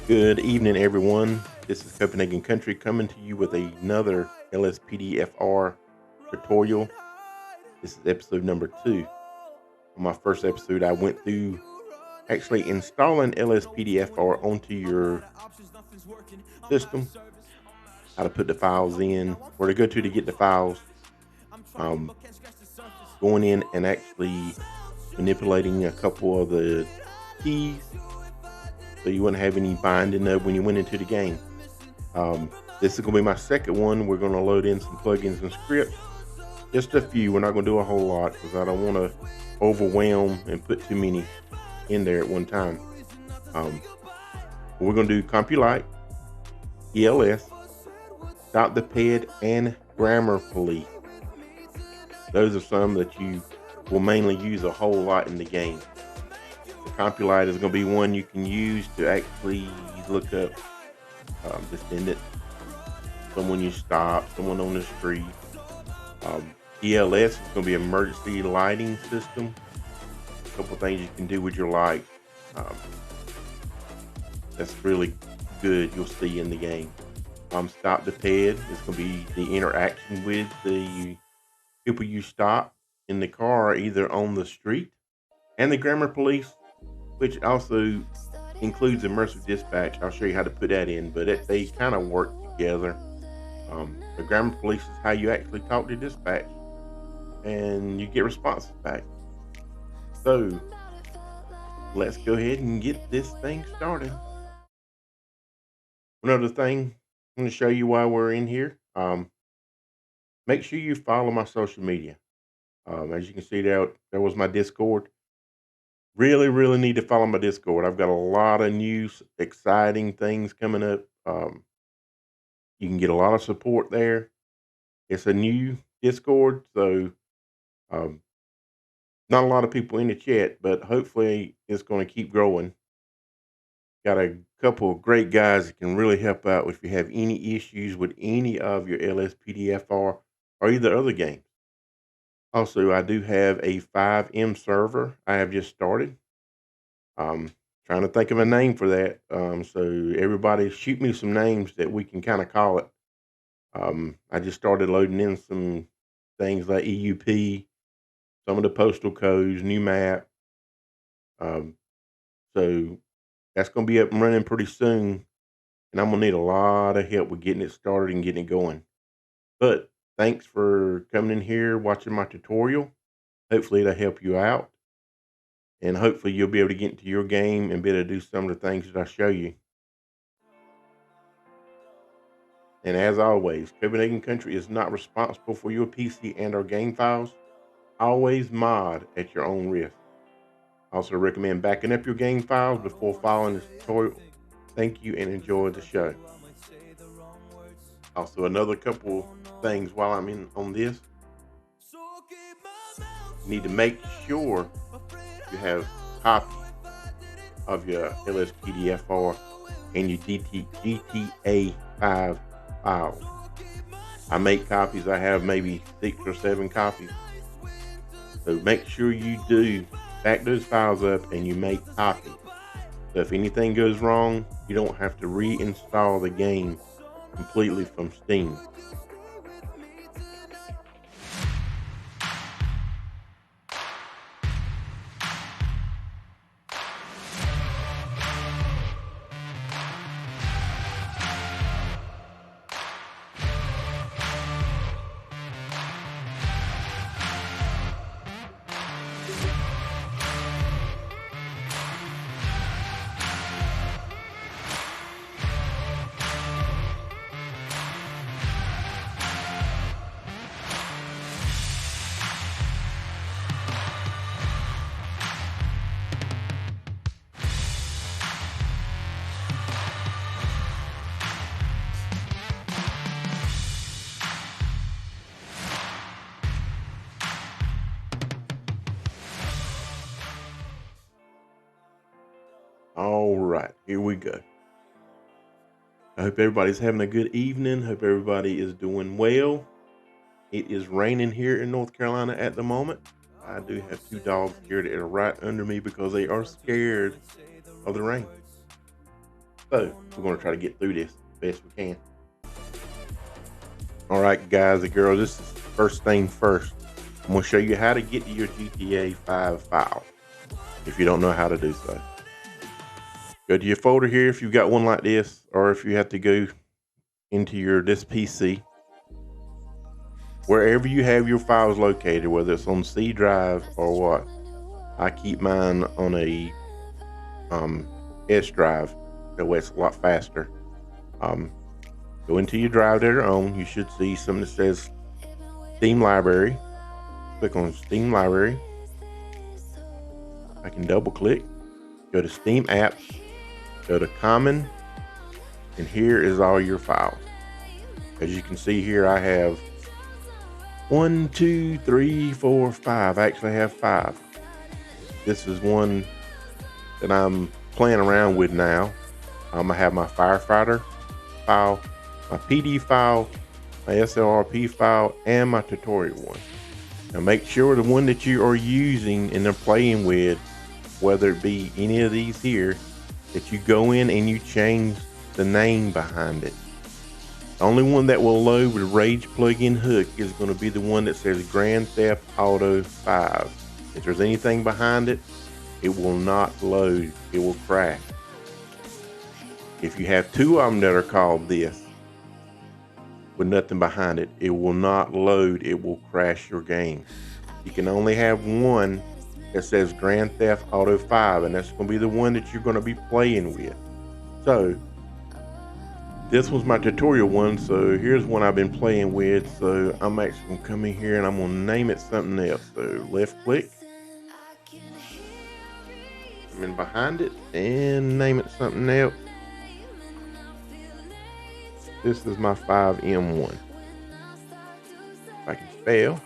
Good evening, everyone. This is Copenhagen Country coming to you with another LSPDFR tutorial. This is episode number 2. On my first episode, I went through actually installing LSPDFR onto your system, how to put the files in, where to go to get the files, um, going in and actually manipulating a couple of the keys so you wouldn't have any binding up when you went into the game. This is going to be my second one. We're going to load in some plugins and scripts, just a few. We're not going to do a whole lot because I don't want to overwhelm and put too many in there at one time. We're going to do Compulite, ELS, Stop the Ped, and Grammar Police. Those are some that you will mainly use a whole lot in the game. The Compulite is going to be one you can use to actually look up descendant, someone you stop, someone on the street. ELS is going to be emergency lighting system. A couple things you can do with your light. That's really good. You'll see in the game. Stop the ped is going to be the interaction with the people you stop in the car, either on the street, and the grammar police, which also includes immersive dispatch. I'll show you how to put that in, but they kind of work together. The grammar police is how you actually talk to dispatch and you get responses back. So let's go ahead and get this thing started. Another thing I'm going to show you why we're in here. Make sure you follow my social media. As you can see there was my Discord. Really need to follow my Discord. I've got a lot of new exciting things coming up. You can get a lot of support there. It's a new Discord, so not a lot of people in the chat, but hopefully it's going to keep growing. Got a couple of great guys that can really help out if you have any issues with any of your LSPDFR or either other games. Also, I do have a 5M server I have just started. Trying to think of a name for that. So everybody shoot me some names that we can kind of call it. I just started loading in some things like EUP, some of the postal codes, new map. So that's going to be up and running pretty soon. And I'm going to need a lot of help with getting it started and getting it going. But thanks for coming in here, watching my tutorial. Hopefully it'll help you out. And hopefully you'll be able to get into your game and be able to do some of the things that I show you. And as always, Copenhagen Country is not responsible for your PC and or game files. Always mod at your own risk. Also recommend backing up your game files before following this tutorial. Thank you and enjoy the show. Also, another couple things while I'm on this. You need to make sure you have copies of your LSPDFR and your GTA 5 files. I make copies. I have maybe 6 or 7 copies. So make sure you do back those files up and you make copies. So if anything goes wrong, you don't have to reinstall the game completely from Steam. All right, here we go. I hope everybody's having a good evening. Hope everybody is doing well. It is raining here in North Carolina at the moment. I do have 2 dogs here that are right under me because they are scared of the rain. So we're going to try to get through this best we can. All right, guys and girls, this is first thing first. I'm going to show you how to get to your GTA 5 file if you don't know how to do so. Go to your folder here if you've got one like this, or if you have to go into this PC. Wherever you have your files located, whether it's on C drive or what. I keep mine on a S drive, that way it's a lot faster. Go into your drive that you're on. You should see something that says Steam Library. Click on Steam Library. I can double click. Go to Steam Apps. Go to Common. And here is all your files. As you can see here, I have 1, 2, 3, 4, 5. I actually have 5. This is one that I'm playing around with now. I have my firefighter file, my PD file, my SLRP file, and my tutorial one. Now make sure the one that you are using and they're playing with, whether it be any of these here, that you go in and you change the name behind it. The only one that will load with Rage plugin hook is going to be the one that says Grand Theft Auto 5. If there's anything behind it, it will not load. It will crash. If you have 2 of them that are called this with nothing behind it, it will not load. It will crash your game. You can only have one that says Grand Theft Auto 5, and that's going to be the one that you're going to be playing with. So this was my tutorial one, so here's one I've been playing with. So I'm actually going to come in here and I'm going to name it something else. So left click, come in behind it and name it something else. This is my 5M1. If I can spell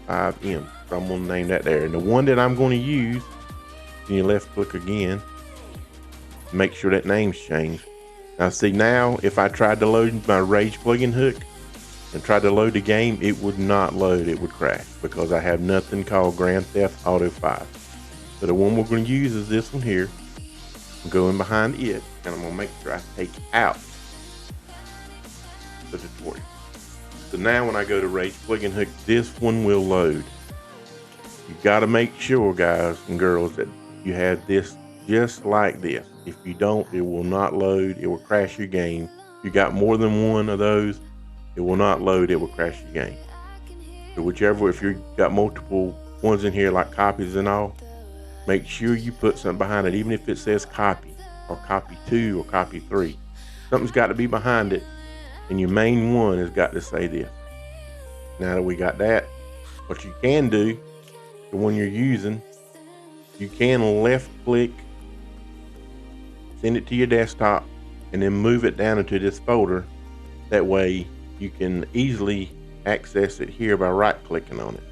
5M, so I'm going to name that there. And the one that I'm going to use, you left click again, make sure that name's changed. Now see, now if I tried to load my Rage plugin hook and tried to load the game, it would not load. It would crash because I have nothing called Grand Theft Auto 5. So the one we're going to use is this one here. I'm going behind it, and I'm going to make sure I take out the tutorial. So now when I go to Rage plugin hook, this one will load. You got to make sure, guys and girls, that you have this just like this. If you don't, it will not load. It will crash your game. If you got more than one of those, it will not load. It will crash your game. So whichever, if you've got multiple ones in here like copies and all, make sure you put something behind it, even if it says copy or copy 2 or copy 3. Something's got to be behind it, and your main one has got to say this. Now that we got that, what you can do, the one you're using, you can left click, send it to your desktop, and then move it down into this folder. That way you can easily access it here by right clicking on it.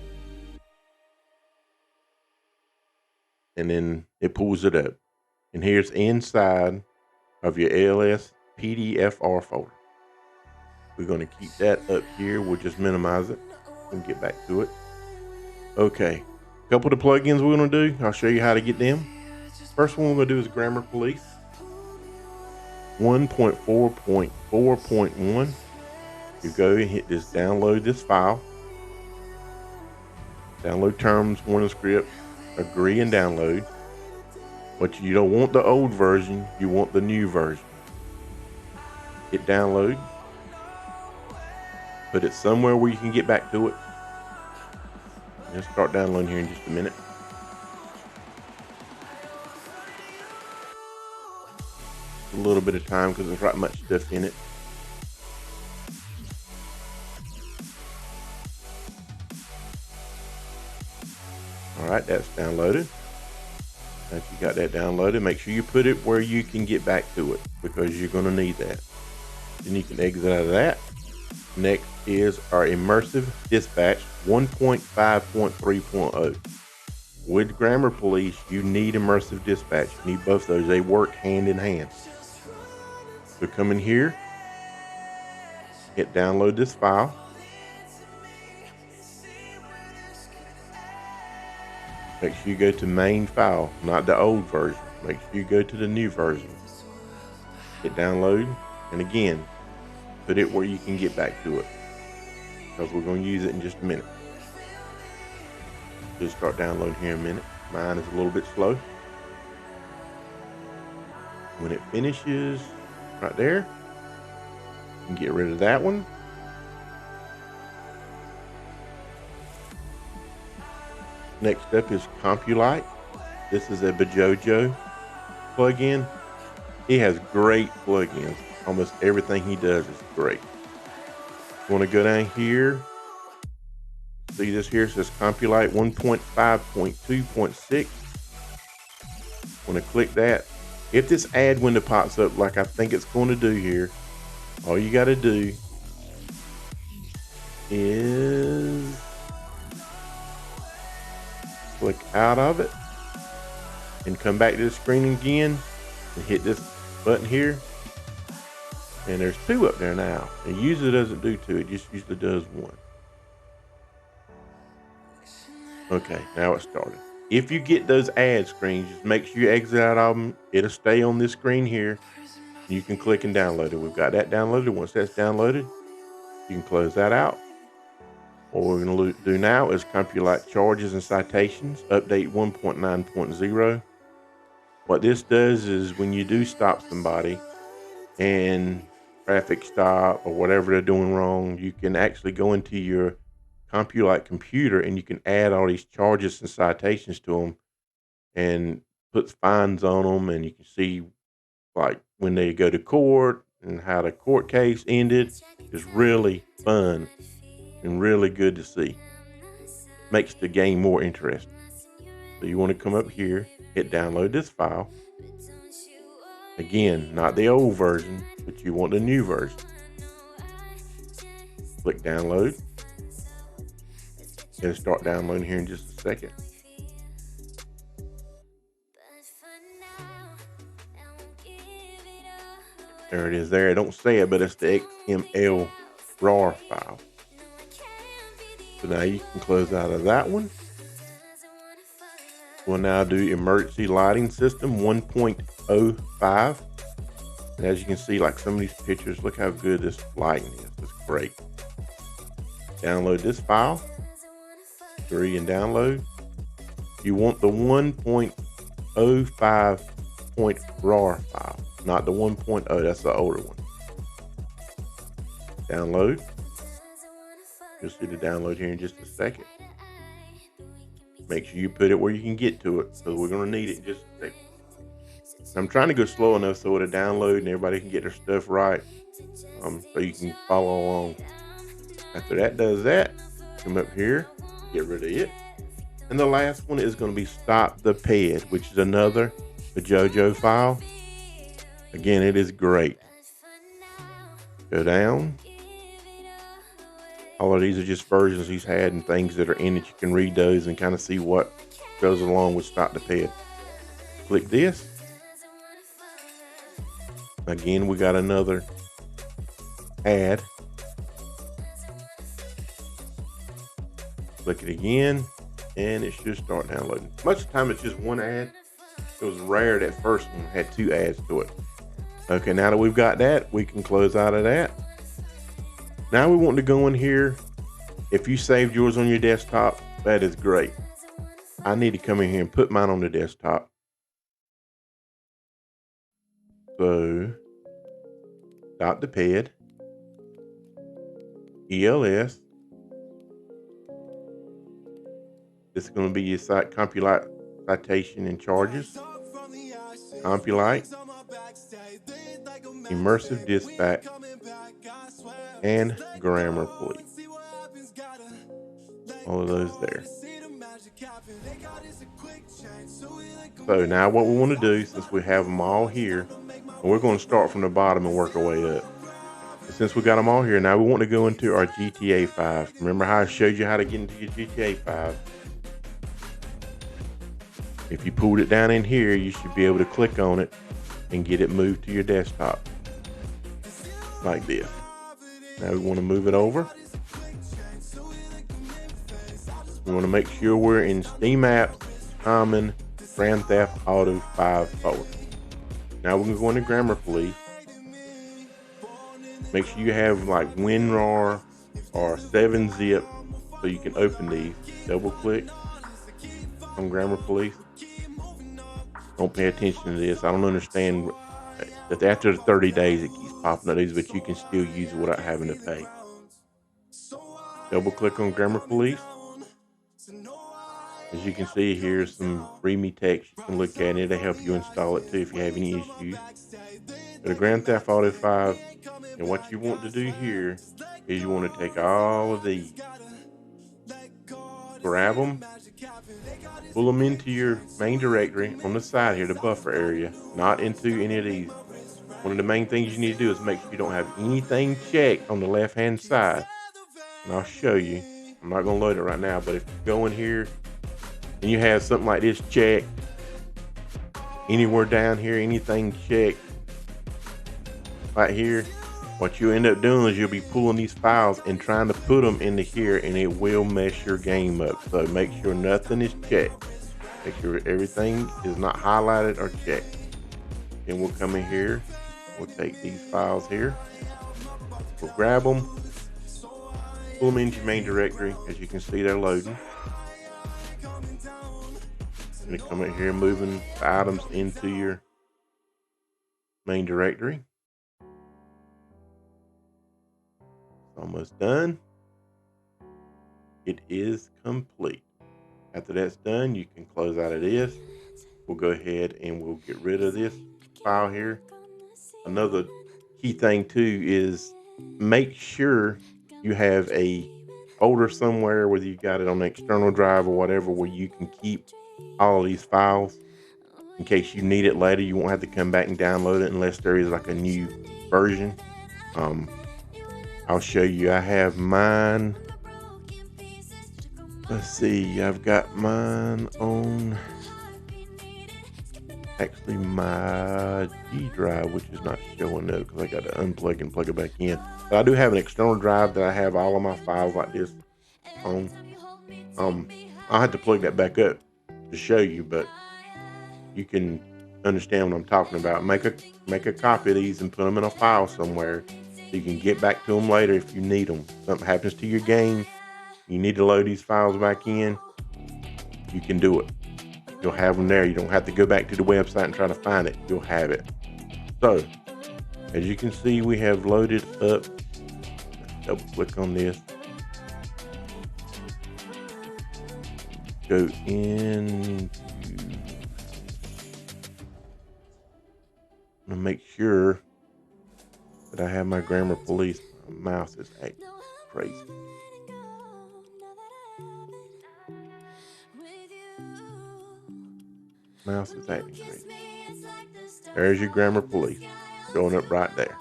And then it pulls it up. And here's inside of your LSPDFR folder. We're going to keep that up here. We'll just minimize it and get back to it. Okay, a couple of the plugins we're going to do. I'll show you how to get them. First one we're going to do is Grammar Police 1.4.4.1. You go and hit this, download this file. Download terms, warning script. Agree and download. But you don't want the old version, you want the new version. Hit download. Put it somewhere where you can get back to it. Let's start downloading here in just a minute. A little bit of time because there's not much stuff in it. All right, that's downloaded. If you got that downloaded, make sure you put it where you can get back to it because you're going to need that. Then you can exit out of that. Next is our Immersive Dispatch 1.5.3.0. With Grammar Police, you need Immersive Dispatch. You need both those. They work hand in hand. So come in here, hit download this file. Make sure you go to main file, not the old version. make sure you go to the new version. Hit download, and again, put it where you can get back to it, because we're going to use it in just a minute. Just start downloading here in a minute. Mine is a little bit slow. When it finishes right there, you can get rid of that one. Next up is Compulite. This is a Bajojo plugin. He has great plugins. Almost everything he does is great. You want to go down here. See this here, it says Compulite 1.5.2.6. Want to click that. If this ad window pops up like I think it's going to do here, all you got to do is click out of it and come back to the screen again and hit this button here. And there's 2 up there now. It usually doesn't do 2, it just usually does 1. Okay, now it started. If you get those ad screens, just make sure you exit out of them. It'll stay on this screen here. You can click and download it. We've got that downloaded. Once that's downloaded, you can close that out. What we're going to do now is Compulite charges and citations, update 1.9.0. What this does is when you do stop somebody and traffic stop or whatever they're doing wrong, you can actually go into your Compulite computer and you can add all these charges and citations to them and put fines on them, and you can see like when they go to court and how the court case ended. It's really fun and really good to see. Makes the game more interesting. So you want to come up here, hit download this file. Again, not the old version, but you want the new version. Click download. It'll start downloading here in just a second. There it is there. I don't say it, but it's the XML RAR file. So now you can close out of that one. We'll now do emergency lighting system 1.05. And as you can see, like some of these pictures, look how good this lighting is. It's great. Download this file. 3 and download. You want the 1.05.RAR file, not the 1.0. That's the older one. Download. You'll see the download here in just a second. Make sure you put it where you can get to it, so we're going to need it in just a second. I'm trying to go slow enough so it'll download and everybody can get their stuff right, so you can follow along. After that does that, come up here, get rid of it. And the last one is going to be Stop the Ped, which is another Bajojo file. Again, it is great. Go down. All of these are just versions he's had and things that are in it. You can read those and kind of see what goes along with Stop the Ped. Click this. Again, we got another ad. Click it again, and it should start downloading. Most of the time, it's just one ad. It was rare that first one had 2 ads to it. Okay, now that we've got that, we can close out of that. Now we want to go in here. If you saved yours on your desktop, that is great. I need to come in here and put mine on the desktop. So, Stop the Ped, ELS. This is going to be your Compulite citation and charges. Compulite, Immersive Dispatch, and Grammar Police. All of those there. So now what we want to do, since we have them all here, and we're going to start from the bottom and work our way up. But since we got them all here, now we want to go into our GTA 5. Remember how I showed you how to get into your GTA 5? If you pulled it down in here, you should be able to click on it and get it moved to your desktop. Like this. Now we want to move it over. We want to make sure we're in Steam Apps, Common, Grand Theft Auto 5 folder. Now we're going to go into Grammar Police. Make sure you have like WinRAR or 7-zip so you can open these. Double click on Grammar Police. Don't pay attention to this. I don't understand that after the 30 days it keeps popping up these, but you can still use it without having to pay. Double click on Grammar Police. As you can see, here's some README text. You can look at it. It'll help you install it too if you have any issues. Go to Grand Theft Auto 5, and what you want to do here is you want to take all of these, grab them, pull them into your main directory on the side here, the buffer area, not into any of these. One of the main things you need to do is make sure you don't have anything checked on the left-hand side. And I'll show you. I'm not going to load it right now, but if you go in here and you have something like this checked, anywhere down here, anything checked, right here, what you end up doing is you'll be pulling these files and trying to put them into here, and it will mess your game up. So make sure nothing is checked. Make sure everything is not highlighted or checked. Then we'll come in here. We'll take these files here. We'll grab them, pull them into your main directory. As you can see, they're loading. I'm going to come in here, moving the items into your main directory. Almost done. It is complete. After that's done, you can close out of this. We'll go ahead and we'll get rid of this file here. Another key thing too is make sure you have a folder somewhere, whether you got it on an external drive or whatever, where you can keep all of these files in case you need it later. You won't have to come back and download it unless there is like a new version. I'll show you. I have mine. Let's see. I've got mine on actually my G drive, which is not showing up because I got to unplug and plug it back in. But I do have an external drive that I have all of my files like this on. I'll have to plug that back up to show you, but you can understand what I'm talking about. Make a copy of these and put them in a file somewhere. You can get back to them later if you need them. Something happens to your game, you need to load these files back in, you can do it. You'll have them there. You don't have to go back to the website and try to find it. You'll have it. So, as you can see, we have loaded up. Double click on this. Go in. I'm gonna make sure that I have my Grammar Police. My mouse is acting crazy. Mouse is acting crazy. There's your Grammar Police showing up right there.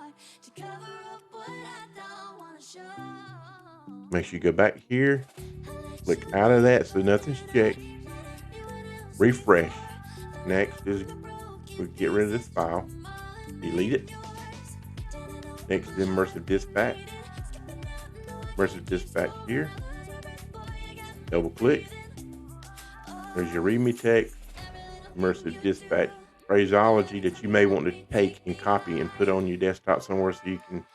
Make sure you go back here, click out of that so nothing's checked. Refresh. Next is we'll get rid of this file. Delete it. Next is Immersive Dispatch. Immersive Dispatch here. Double click. There's your README text. Immersive Dispatch phraseology that you may want to take and copy and put on your desktop somewhere so you can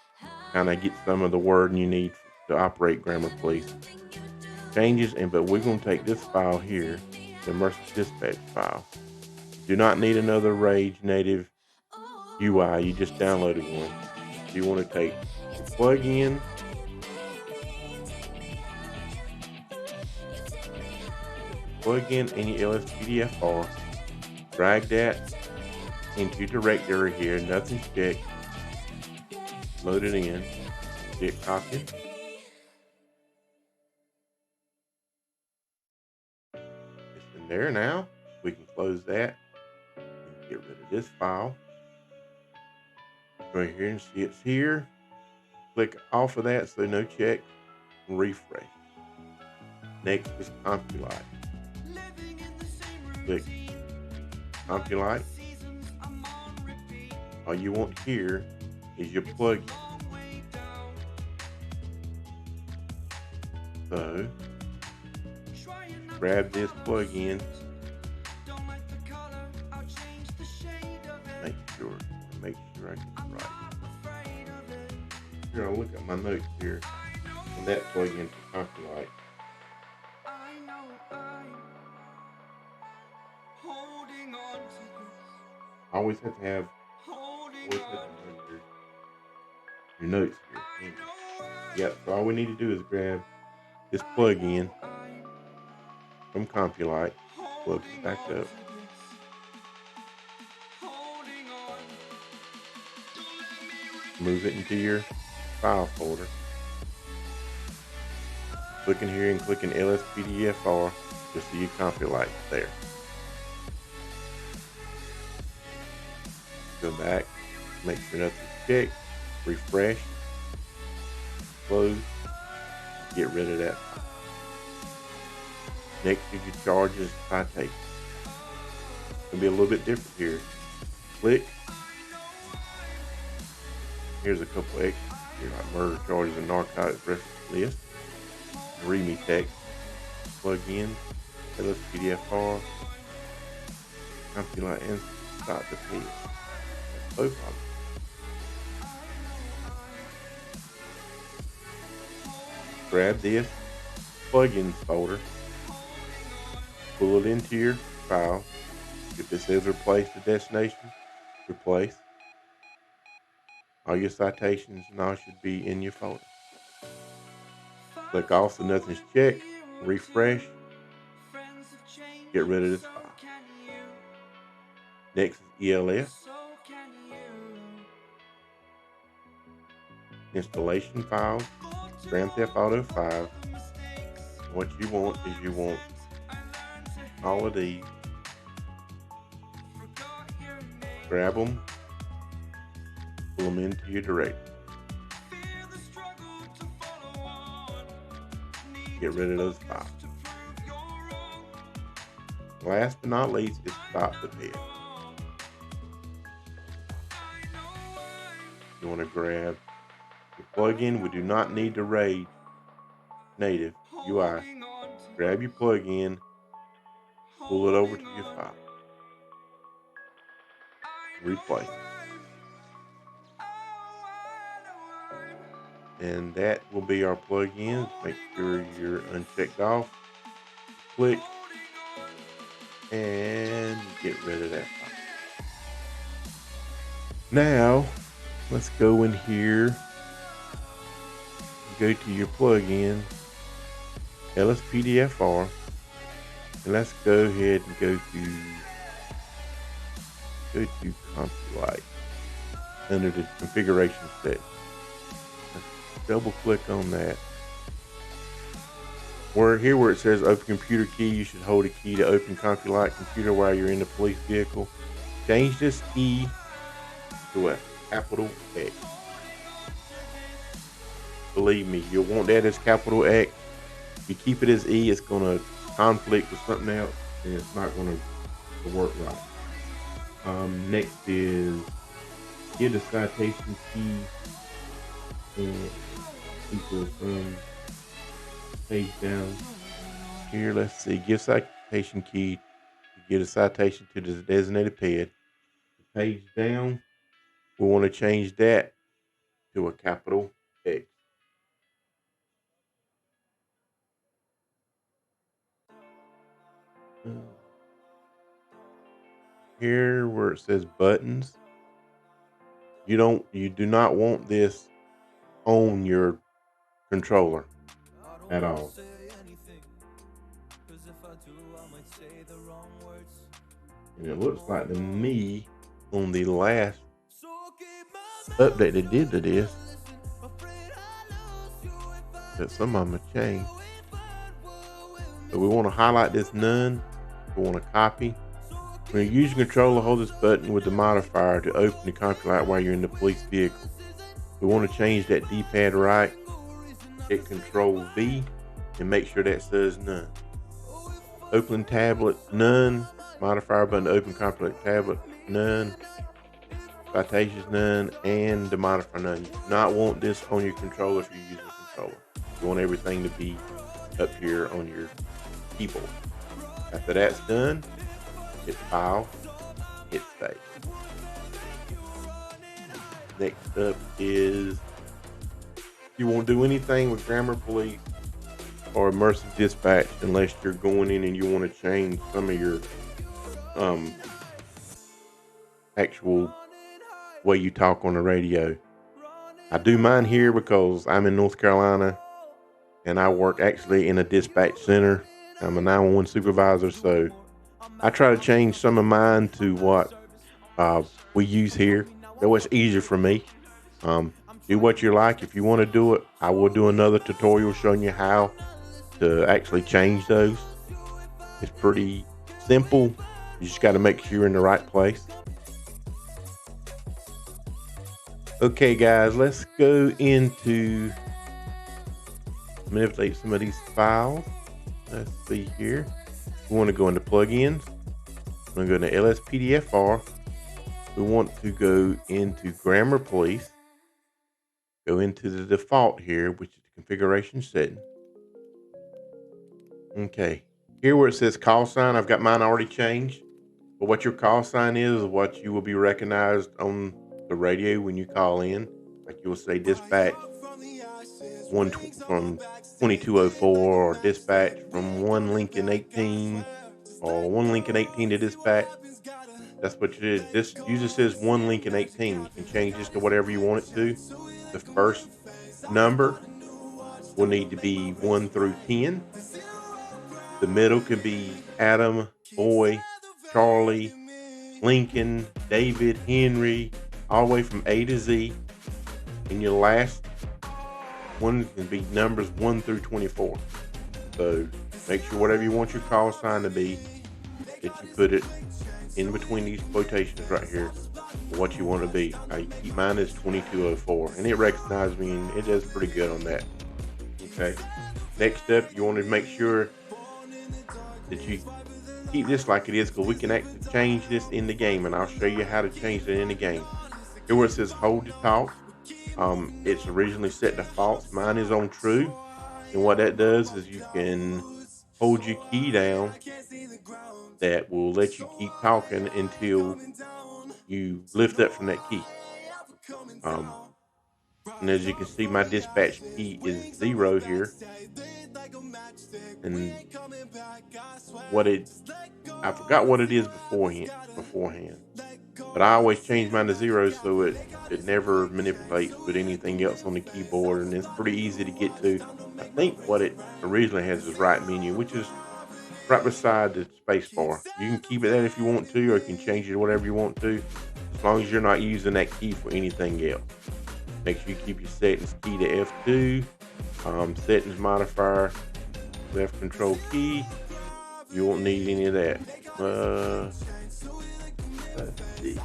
kind of get some of the wording you need to operate Grammar Police. Changes, but we're going to take this file here, the Immersive Dispatch file. Do not need another Rage native UI. You just downloaded one. You want to take the plugin, and your LSPDFR, drag that into your directory here. Nothing's checked. Load it in. Get copied. It's in there now. We can close that and get rid of this file. Go here and see it's here. Click off of that so no check. Refresh. Next is Compulite. Click Compulite. All you want here is your plugin. So grab this plugin sure. Make sure I get it right. Here, I'll look at my notes here. And that plug in for Compulite. I always have to have your notes here. Yep, so all we need to do is grab this plug in from Compulite, plug it back up. Move it into your file folder. Click in here and click in LSPDFR. You'll see your Compulite there. Go back, make sure nothing's checked, refresh, close, get rid of that. Next is your charges citation. It's gonna be a little bit different here. Click. Here's a couple extras here, like murder charges and narcotics reference list. README text. Plug in LSPDFR, Compulite, and start the page. That's both of them. Grab this plugins folder, pull it into your file. If it says replace the destination, replace. All your citations now should be in your folder. Click off so nothing's checked, refresh, get rid of this file. Next is ELS. Installation files, Grand Theft Auto 5. What you want is you want all of these. Grab them, pull them into your directory. Get rid of those files. Last but not least is stop the ped. You want to grab your plugin. We do not need to raid native UI. Grab your plugin, pull it over to your file, replace. And that will be our plugin. Make sure you're unchecked off. Click and get rid of that file. Now, let's go in here. Go to your plugin, LSPDFR, and let's go ahead and go to Compulite under the configuration set. Double click on that. Where it says open computer key, you should hold a key to open Compulite computer while you're in the police vehicle. Change this E to a capital X. Believe me, you'll want that as capital X. If you keep it as E, it's gonna conflict with something else and it's not gonna work right. Next is get a citation key and equal from page down. Here, let's see, give citation key to get a citation to the designated ped. The page down, we want to change that to a capital X. Here where it says buttons, you do not want this on your controller at all. And it looks like to me on the last update they did to this that some of them have changed. So we want to highlight this none. We want to copy. When you use your controller, hold this button with the modifier to open the Compulite while you're in the police vehicle. We want to change that D-pad right. Hit Control V and make sure that says none. Open tablet, none. Modifier button to open Compulite tablet, none. Citations, none. And the modifier, none. You do not want this on your controller if you're using a controller. You want everything to be up here on your keyboard. After that's done, hit File, hit Save. Next up is you won't do anything with Grammar Police or Immersive Dispatch unless you're going in and you want to change some of your actual way you talk on the radio. I do mine here because I'm in North Carolina and I work actually in a dispatch center. I'm a 911 supervisor, so I try to change some of mine to what we use here. That was easier for me. Do what you like. If you want to do it, I will do another tutorial showing you how to actually change those. It's pretty simple. You just got to make sure you're in the right place. Okay, guys, let's go into manipulate some of these files. Let's see here. We want to go into plugins. We're going to go into LSPDFR. We want to go into Grammar Police. Go into the default here, which is the configuration setting. Okay, here where it says call sign, I've got mine already changed. But what your call sign is what you will be recognized on the radio when you call in. Like you will say dispatch from 2204 or dispatch from 1 Lincoln 18 or 1 Lincoln 18 to dispatch. That's what it is. This usually says 1 Lincoln 18. You can change this to whatever you want it to. The first number will need to be 1 through 10. The middle can be Adam, Boy, Charlie, Lincoln, David, Henry, all the way from A to Z. And your last one can be numbers 1 through 24. So make sure whatever you want your call sign to be, that you put it in between these quotations right here, what you want to be. I keep mine as 2204, and it recognizes me, and it does pretty good on that. Okay. Next up, you want to make sure that you keep this like it is, because we can actually change this in the game, and I'll show you how to change it in the game. Here where it says hold to talk, it's originally set to false. Mine is on true, and what that does is you can hold your key down. That will let you keep talking until you lift up from that key. And as you can see, my dispatch key is 0 here. And I forgot what it is beforehand. But I always change mine to 0 so it never manipulates with anything else on the keyboard, and it's pretty easy to get to. I think what it originally has is right menu, which is right beside the space bar. You can keep it there if you want to, or you can change it to whatever you want to, as long as you're not using that key for anything else. Make sure you keep your settings key to F2, settings modifier, left control key. You won't need any of that. Let's see.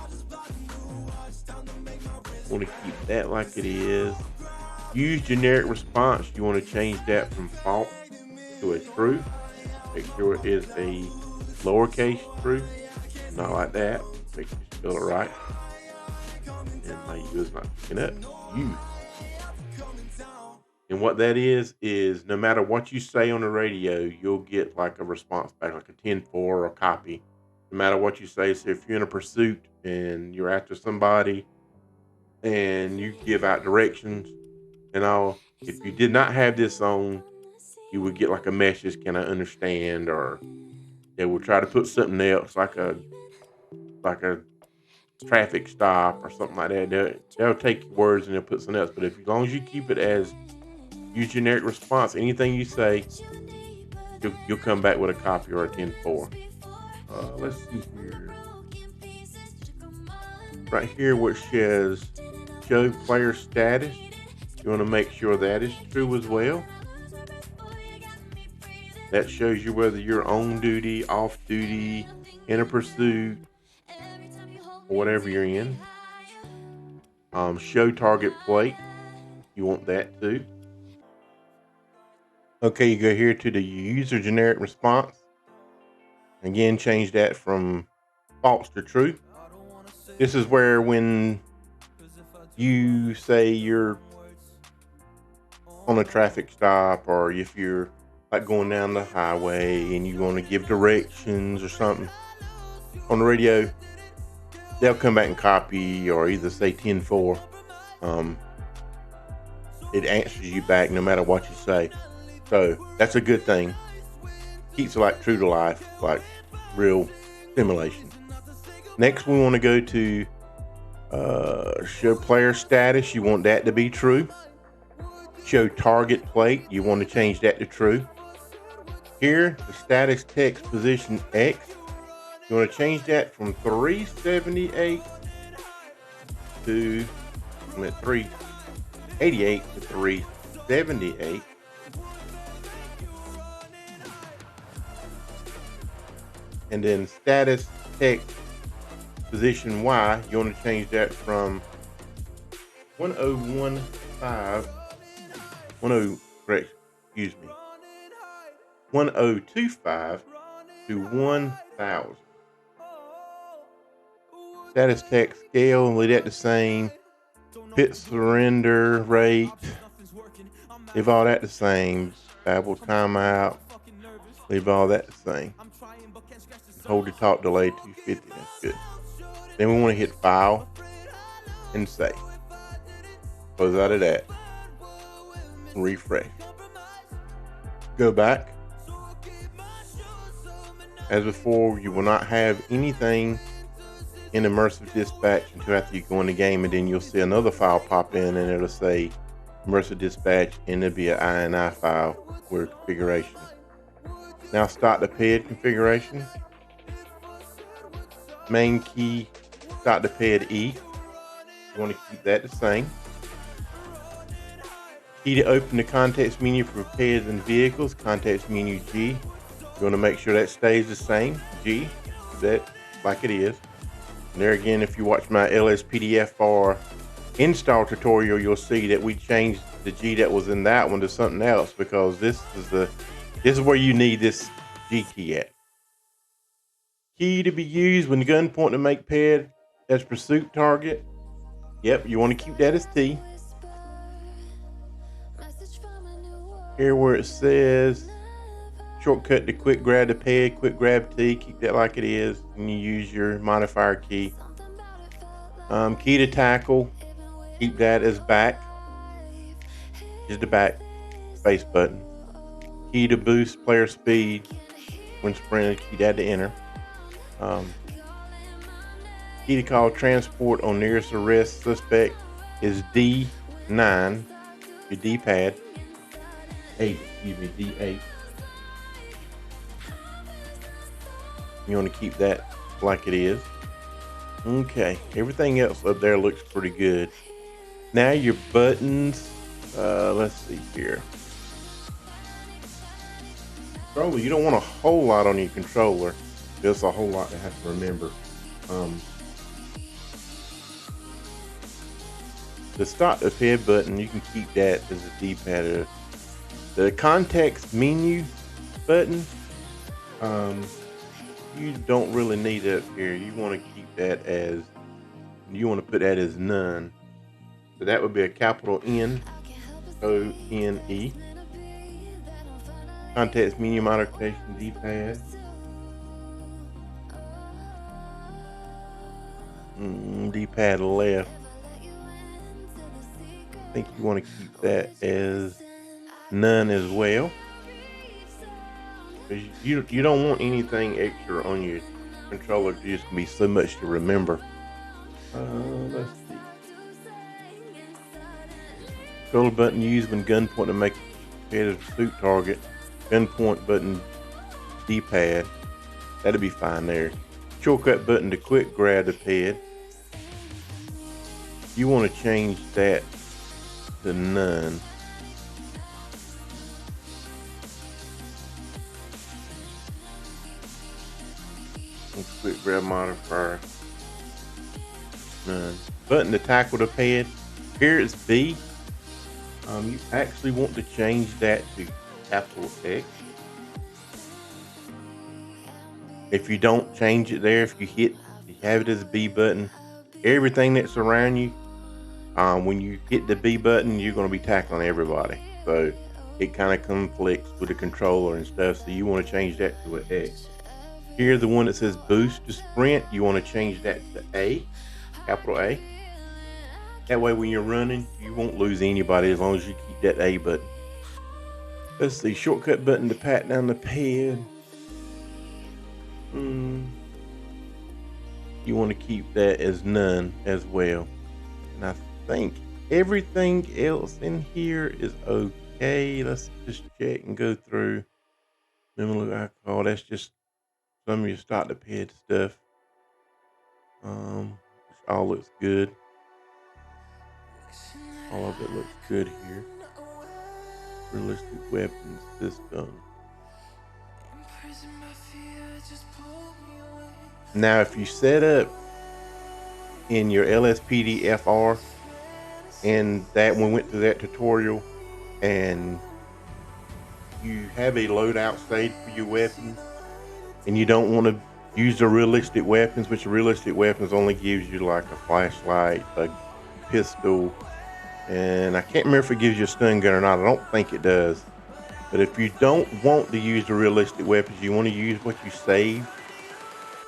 Want to keep that like it is. Use generic response. You want to change that from false to a true. Make sure it is a lowercase true, not like that. Make sure you spell it right. And my U is not picking up. U. And what that is no matter what you say on the radio, you'll get like a response back, like a 10-4 or a copy. No matter what you say. So if you're in a pursuit and you're after somebody and you give out directions and all, if you did not have this on, you would get like a message, can I understand? Or they will try to put something else, like a traffic stop or something like that. They'll take words and they'll put something else. But as long as you keep it as use generic response, anything you say, you'll come back with a copy or a 10-4. Let's see here. Right here where it says show player status, you want to make sure that is true as well. That shows you whether you're on duty, off duty, in a pursuit, or whatever you're in. Show target plate. You want that too. Okay, you go here to the user generic response. Again, change that from false to true. This is where when you say you're on a traffic stop, or if you're like going down the highway and you want to give directions or something on the radio, they'll come back and copy or either say 10-4 It answers you back no matter what you say. So that's a good thing. Keeps it like true to life, like real simulation. Next, we want to go to show player status. You want that to be true. Show target plate. You want to change that to true. Here, the status text position X. You want to change that from 378 to 388 to 378. And then status text position Y, you want to change that from 1015, correct, excuse me, 1025 to 1000. Status text scale, leave that the same. Pit surrender rate, leave all that the same. Babble timeout, leave all that the same. Hold the top delay 250, that's good. Then we want to hit file and save. Close out of that. Refresh. Go back. As before, you will not have anything in Immersive Dispatch until after you go in the game, and then you'll see another file pop in and it'll say Immersive Dispatch, and it'll be an INI file with configuration. Now start the PED configuration. Main key, start the PED E. You want to keep that the same. Key to open the context menu for PEDs and vehicles, context menu G. You want to make sure that stays the same, G, that like it is. And there again, if you watch my LSPDFR install tutorial, you'll see that we changed the G that was in that one to something else, because this is where you need this G key at. Key to be used when gun point to make PED as pursuit target. Yep, you want to keep that as T. Here where it says shortcut to quick grab to PED, quick grab T, keep that like it is, and you use your modifier key. Key to tackle, keep that as back, is the back space button. Key to boost player speed when sprinting, keep that to enter. Key to call transport on nearest arrest suspect is D9, your D-pad. 8, excuse me, D8. You want to keep that like it is. Okay, everything else up there looks pretty good. Now your buttons, let's see here. Controller, you don't want a whole lot on your controller. There's a whole lot to have to remember. The start the PED button, you can keep that as a D-pad. The context menu button, you don't really need it up here. You want to keep that as, you want to put that as none. So that would be a capital N, O-N-E. Context menu modification D-pad. D-pad left. I think you want to keep that as none as well. You don't want anything extra on your controller. It's just gonna be so much to remember. Let's see. Controller button used when gunpoint to make PED as pursuit target. Gunpoint button D-pad. That'll be fine there. Shortcut button to quick grab the PED. You want to change that to none. Quick grab modifier, none. Button to tackle the PED. Here it's B. You actually want to change that to capital X. If you don't change it there, if you have it as a B button, everything that's around you, when you hit the B button, you're going to be tackling everybody. So it kind of conflicts with the controller and stuff. So you want to change that to an X. Here, the one that says boost to sprint, you want to change that to A, capital A. That way when you're running, you won't lose anybody as long as you keep that A button. Let's see, shortcut button to pat down the pad. You want to keep that as none as well. And I think everything else in here is okay. Let's just check and go through. Minimal alcohol, that's just some of your start the pad stuff. Which all looks good. All of it looks good here. Realistic weapons system. Now, if you set up in your LSPDFR, and that we went through that tutorial, and you have a loadout stage for your weapons, and you don't want to use the realistic weapons, which the realistic weapons only gives you like a flashlight, a pistol, and I can't remember if it gives you a stun gun or not. I don't think it does. But if you don't want to use the realistic weapons, you want to use what you saved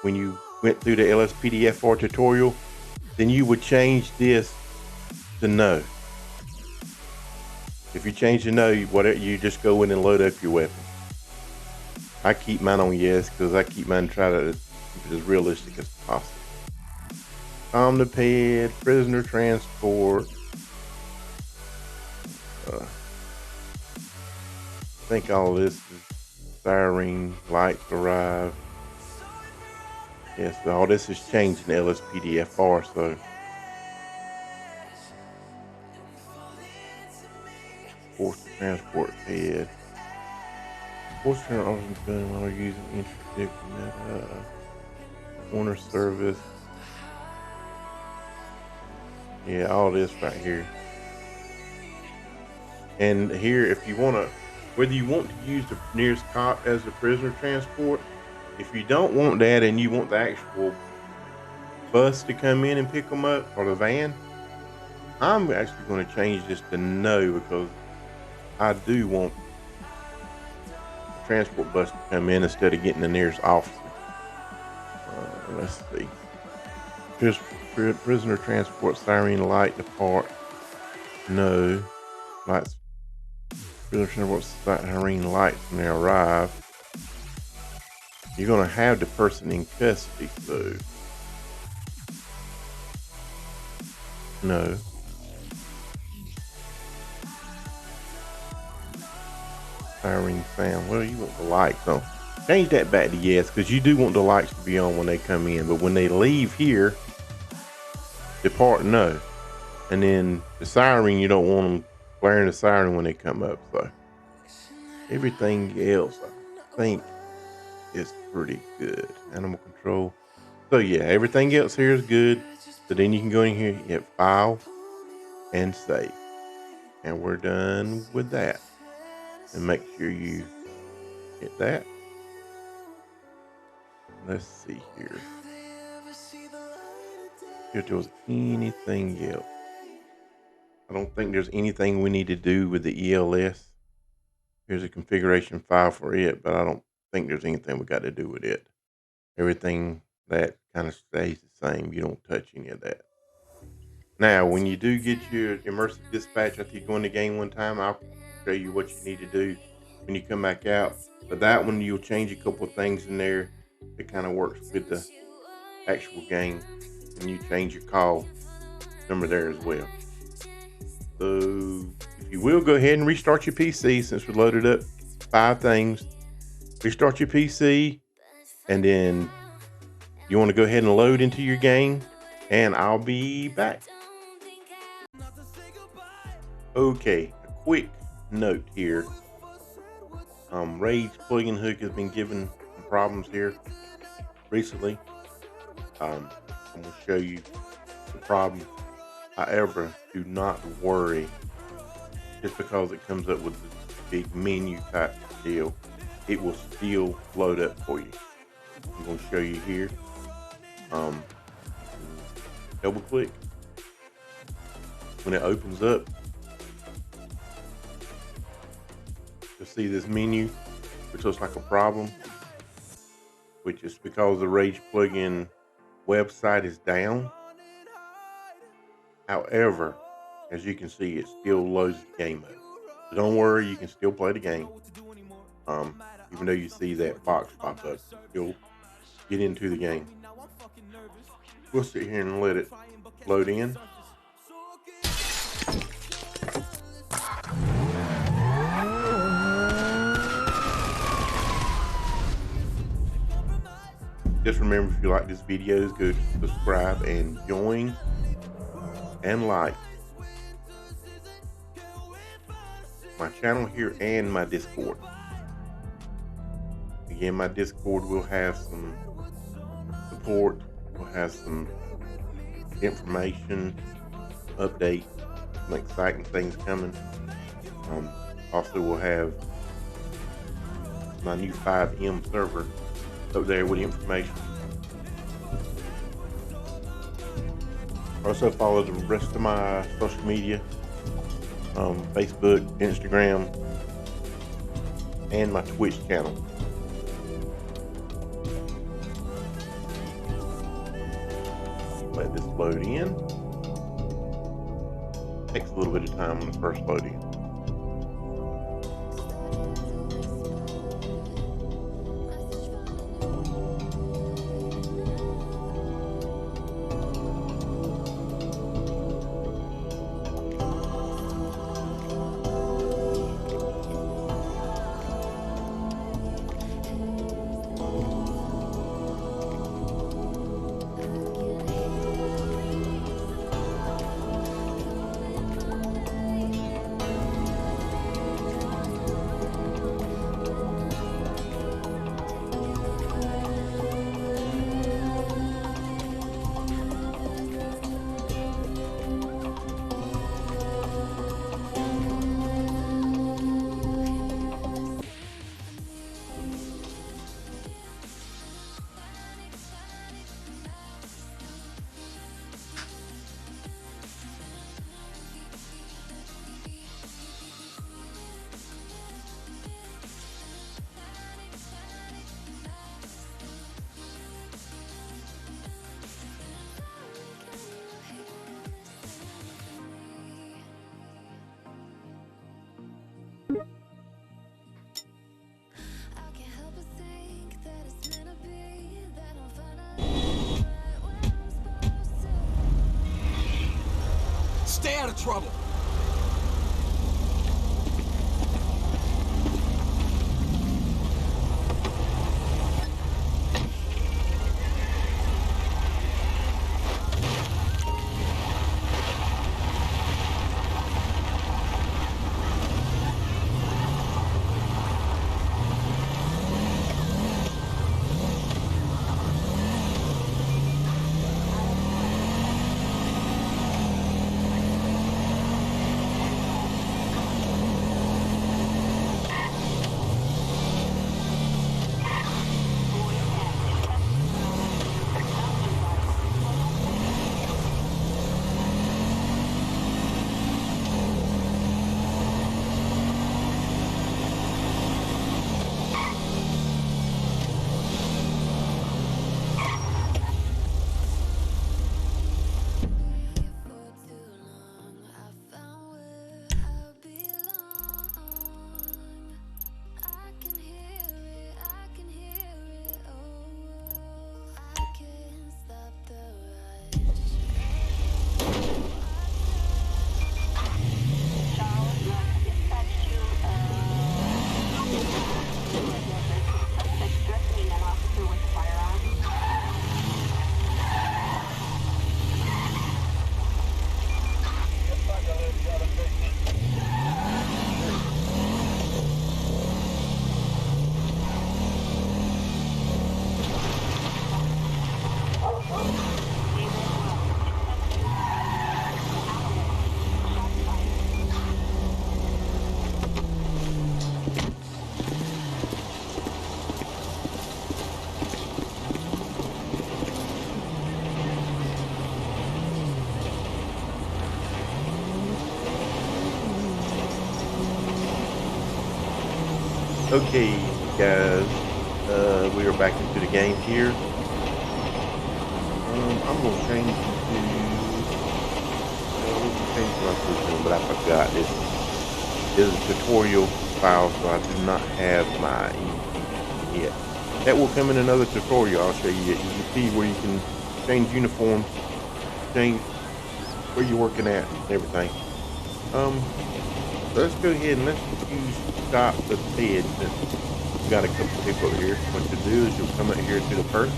when you went through the LSPDFR tutorial, then you would change this to no. If you change to no, whatever, you just go in and load up your weapon. I keep mine on yes because I keep mine try to keep it as realistic as possible. Omniped, prisoner transport. I think all this is siren, lights arrive. Yes, all this is changing the LSPDFR, so. Forced transport pad. Forced transport gun while using interdict corner service. Yeah, all this right here. And here, if you want to, whether you want to use the nearest cop as the prisoner transport, if you don't want that and you want the actual bus to come in and pick them up, or the van, I'm actually going to change this to no, because I do want the transport bus to come in instead of getting the nearest officer. Let's see. Here's prisoner transport siren light depart. No. Lights. Prisoner transport siren lights when they arrive. You're going to have the person in custody, so. No. Siren sound. Well, you want the lights on. Change that back to yes, because you do want the lights to be on when they come in. But when they leave here, depart no. And then the siren, you don't want them blaring the siren when they come up. So everything else, I think, is pretty good. Animal control. So yeah, everything else here is good. So then you can go in here, hit file, and save. And we're done with that. And make sure you hit that. Let's see here. If there was anything else. I don't think there's anything we need to do with the ELS. Here's a configuration file for it, but I don't think there's anything we got to do with it. Everything that kind of stays the same. You don't touch any of that. Now, when you do get your Immersive Dispatch after you go in the game one time, I'll show you what you need to do when you come back out. But that one, you'll change a couple of things in there. It kind of works with the actual game, and you change your call number there as well. So if you will, go ahead and restart your PC since we loaded up 5 things. Restart your PC, and then you want to go ahead and load into your game, and I'll be back. Okay, a quick note here. Rage plug-in hook has been given some problems here recently. I'm going to show you the problem. However, do not worry. Just because it comes up with this big menu type deal, it will still load up for you. I'm going to show you here. Double click. When it opens up, you'll see this menu, which looks like a problem, which is because the Rage plugin website is down. However, as you can see, it still loads the game up. So don't worry, you can still play the game. Even though you see that box pop up, you'll get into the game. We'll sit here and let it load in. Just remember, if you like this video, go to subscribe and join and like my channel here and my Discord. Again, my Discord will have some support, we'll have some information, updates, some exciting things coming. Also, we'll have my new 5M server up there with information. Also, follow the rest of my social media, Facebook, Instagram, and my Twitch channel. Let this load in. Takes a little bit of time on the first load in. Stay out of trouble. Okay, guys, we are back into the game here. I'm going to change to change my position, but I forgot this is a tutorial file, so I do not have my EMT yet. That will come in another tutorial. I'll show you. You can see where you can change uniforms, change where you're working at, and everything. So let's go ahead and let's use stop the bed. We've got a couple of people over here. What you do is you'll come out here to the person,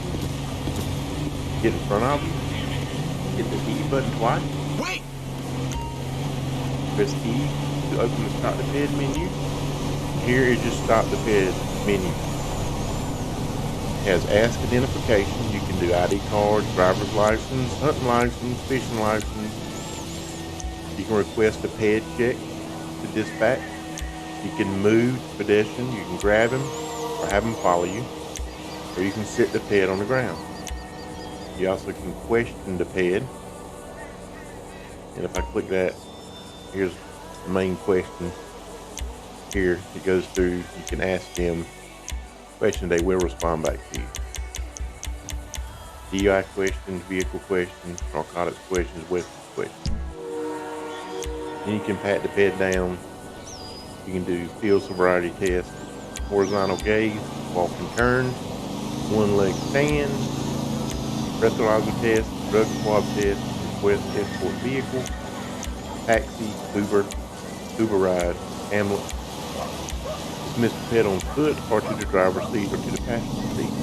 get in front of them, hit the E button twice. Wait! Press E to open the stop the bed menu. Here is your stop the bed menu. It has ask identification. You can do ID card, driver's license, hunting license, fishing license. You can request a ped check to dispatch. You can move the pedestrian. You can grab him or have him follow you, or you can sit the ped on the ground. You also can question the ped. And if I click that, here's the main question. Here it goes through. You can ask them questions. They will respond back to you. DUI questions, vehicle questions, narcotics questions, weapons questions. Then you can pat the bed down. You can do field sobriety tests, horizontal gaze, walk and turn, one leg stand, breathalyzer test, drug swab test, request escort vehicle, taxi, Uber ride, ambulance, dismiss the ped on foot or to the driver's seat or to the passenger seat,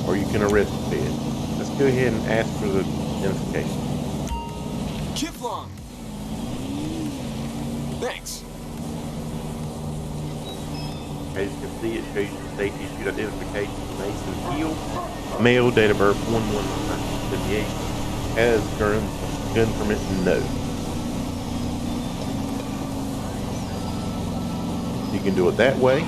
or you can arrest the ped. Let's go ahead and ask for the identification. Kiflon! Thanks. As you can see, it shows you the state issued identification, Mason Hill, male, date of birth 1/1/1978, has gun permit, no. You can do it that way,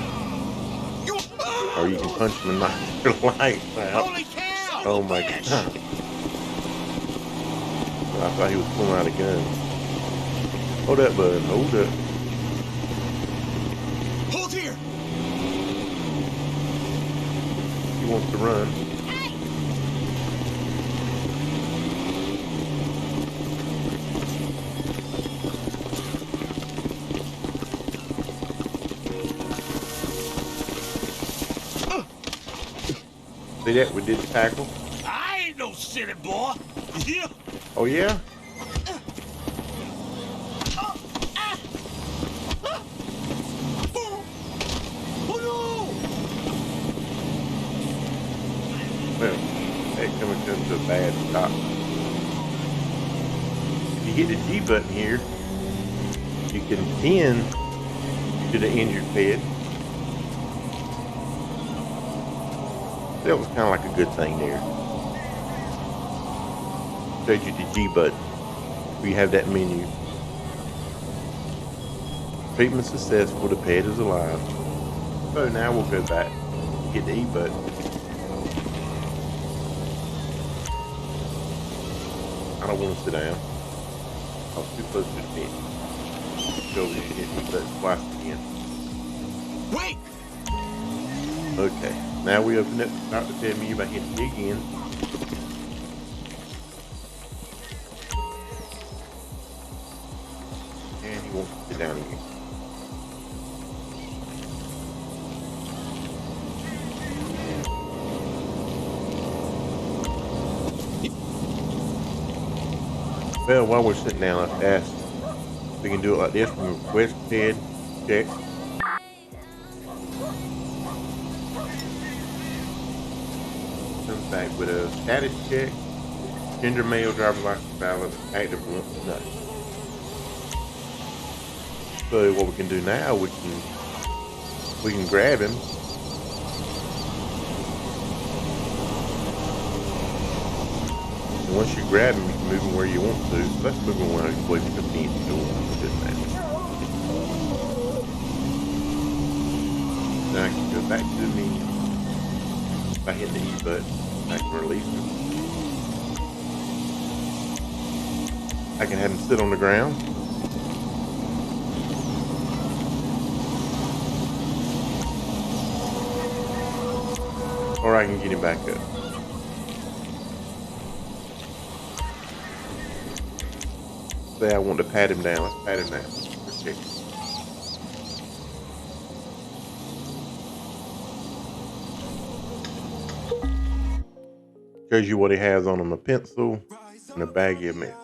or you can punch him and knock your lights out. Holy cow! Oh my god. I thought he was pulling out a gun. Hold up, bud. Hold up. Hold here! He wants to run. See that? We did the tackle. I ain't no silly boy. Yeah. Oh yeah? Well, that coming to a bad stop. If you hit the G button here, you can pin to the injured ped. That was kind of like a good thing there. Showed you the G button. We have that menu. Treatment successful. The ped is alive. So now we'll go back. Hit the E button. I don't want to sit down. I was too close to the ped. Go over here and hit the E button twice again. Wait! Okay. Now we open up start the ped menu by hitting E again. And he wants to sit down again. Well, while we're sitting down, let's ask if we can do it like this. We can request ped check. Comes back with a status check, gender male, driver's license valid, active blunt, nothing. So what we can do now, we can grab him. And once you grab him, you can move him where you want to. So let's move him away from the fence door. Doesn't matter. Now I can go back to the menu. If I hit the E button, I can release him. I can have him sit on the ground. Or I can get him back up. say I want to pat him down. Let's pat him down. Protect him. Shows you what he has on him: a pencil and a baggie of meth.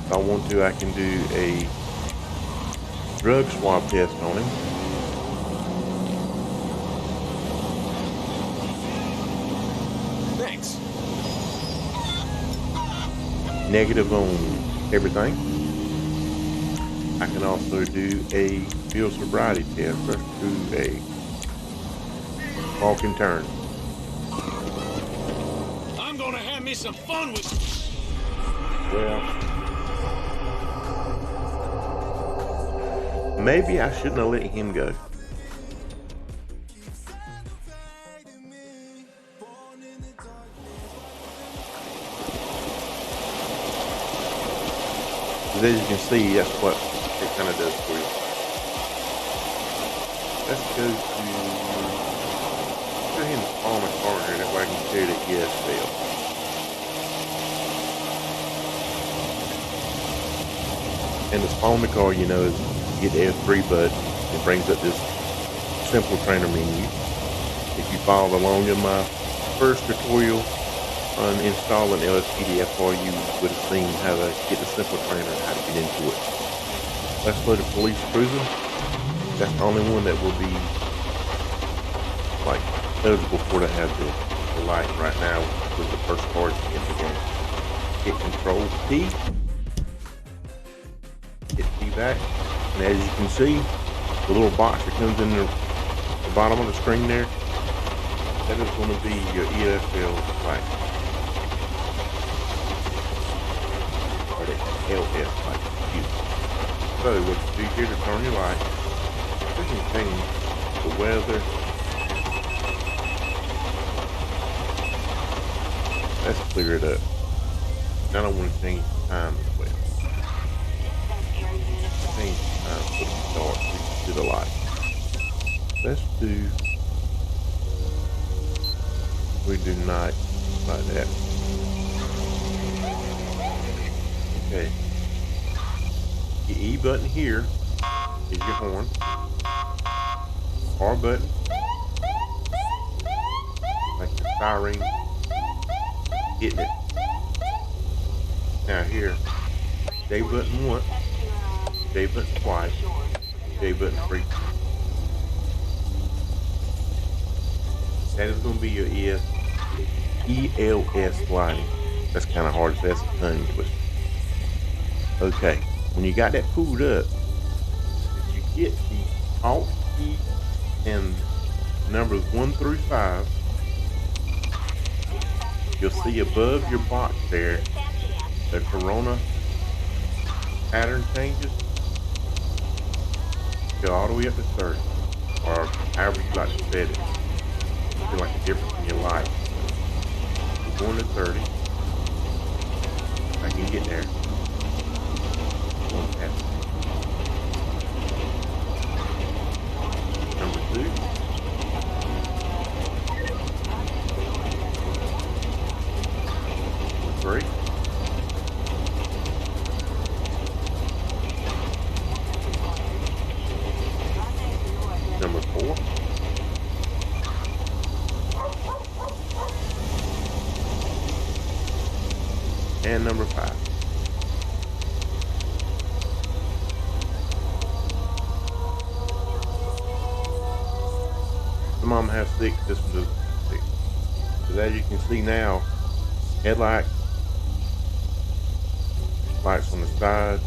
If I want to, I can do a drug swab test on him. Thanks. Negative on everything. I can also do a field sobriety test. Let's do a walk and turn. I'm gonna have me some fun with. Well, maybe I shouldn't have let him go. As you can see, that's what it kind of does for you. Let's go ahead and spawn a car here, that way I can show the ESL. And to spawn the car, you know, is you hit the F3 button. It brings up this simple trainer menu. If you followed along in my first tutorial on installing LSPDFR, you would have seen how to get the simple trainer and how to get into it. Let's load a police cruiser. That's the only one that will be like eligible for to have the light right now with the first card in the game. Hit Control T. Hit T back. And as you can see, the little box that comes in the bottom of the screen there, that is going to be your ESL light. LS light. So what you do here to turn your light, you can change the weather. Let's clear it up. I don't want to change the time as well. Change the time so it's dark to the light. Let's do, we do night like that. Okay. The E button here is your horn. R button, like the siren, hitting it. Now here, J button once, J button twice, J button three. That is going to be your ELS lighting. That's kind of hard to say, that's a tongue twister. Okay, when you got that pulled up, you get the Alt key and numbers 1 through 5. You'll see above your box there the Corona pattern changes. Go all the way up to 30, or however you like to set it. You feel like a difference in your light. You're going to 30. I can get there. Number 2. Number 3. Number 4. And number 5. Some of them have 6, this one does 6. But as you can see now, headlight, lights on the side,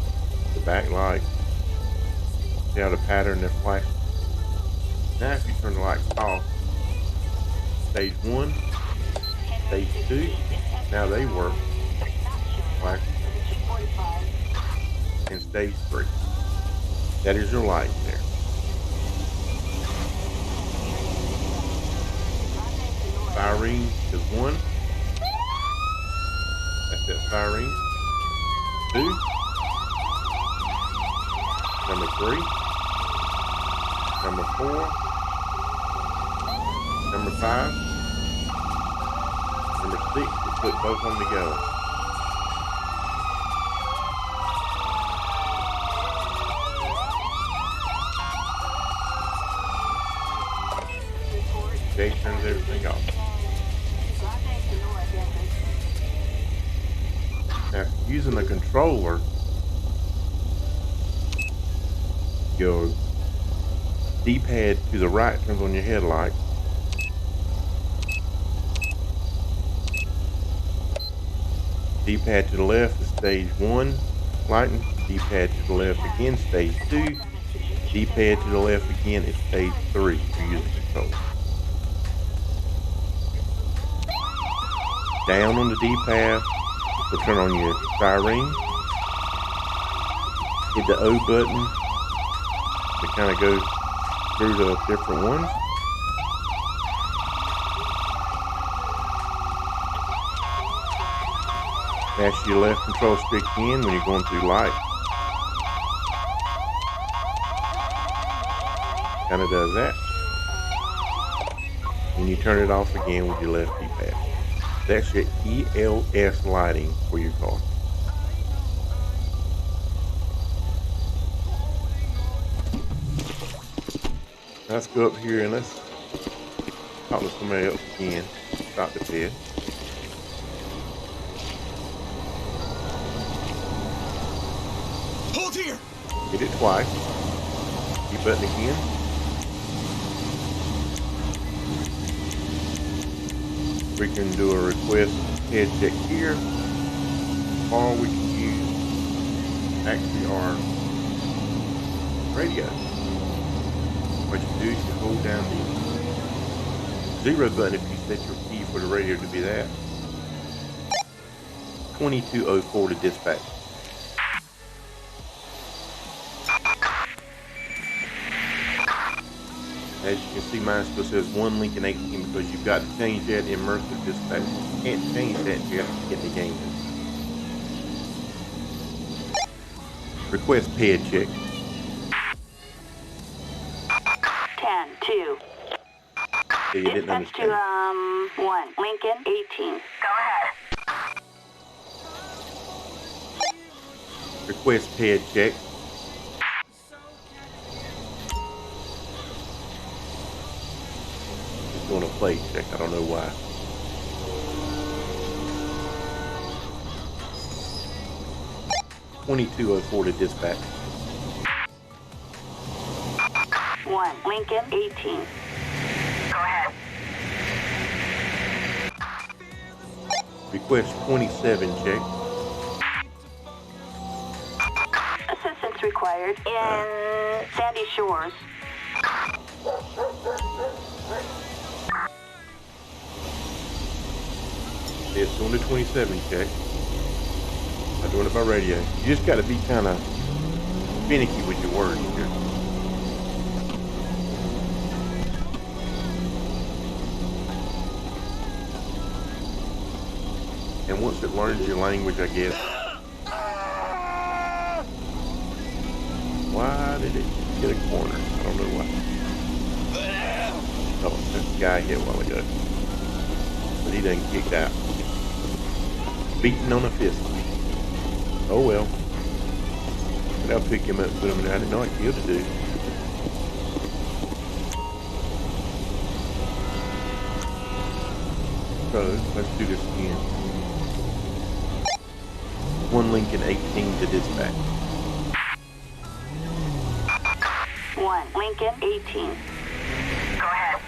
the back light, see how the pattern they're flashing. Now if you turn the lights off, stage 1, stage 2, now they work, flash, and stage 3. That is your light there. Siren is 1. That's that siren. 2. Number 3. Number 4. Number 5. Number 6, we'll put both on together. Jay turns everything off. Now, using the controller, your D-pad to the right turns on your headlight. D-pad to the left is stage 1 lighting. D-pad to the left again, stage 2. D-pad to the left again is stage 3 for using the controller. Down on the D-pad will turn on your siren. Hit the O button to kind of go through the different ones. Mash your left control stick in when you're going through light. Kind of does that. And you turn it off again with your left D-pad. That's your ELS lighting for your car. Let's go up here and let's talk to somebody else again. Stop the bed. Hold here. Hit it twice. Key button again. We can do a request head check here, or we can use actually our radio. What you do is you hold down the 0 button if you set your key for the radio to be that. 2204 to dispatch. As you can see, mine still says 1 Lincoln 18 because you've got to change that in Immersive Dispatch. You can't change that until you have to get the game in. Request pad check. 10-2. So you didn't Dispatch understand. to 1 Lincoln 18. Go ahead. Request pad check. Just doing a play check. I don't know why. $22.04 to dispatch. 1 Lincoln 18. Go ahead. Request 27 check. Assistance required in Sandy Shores. It's doing the 27 check. I'm doing it by radio. You just got to be kind of finicky with your words here. And once it learns your language, I guess. Why did it get a corner? I don't know why. Oh, that guy hit a while ago. But he done kicked out. Beating on a fist. Oh well. But I'll pick him up and put him in. I didn't know I killed a dude. So let's do this again. 1 Lincoln 18 to dispatch. 1 Lincoln 18. Go ahead.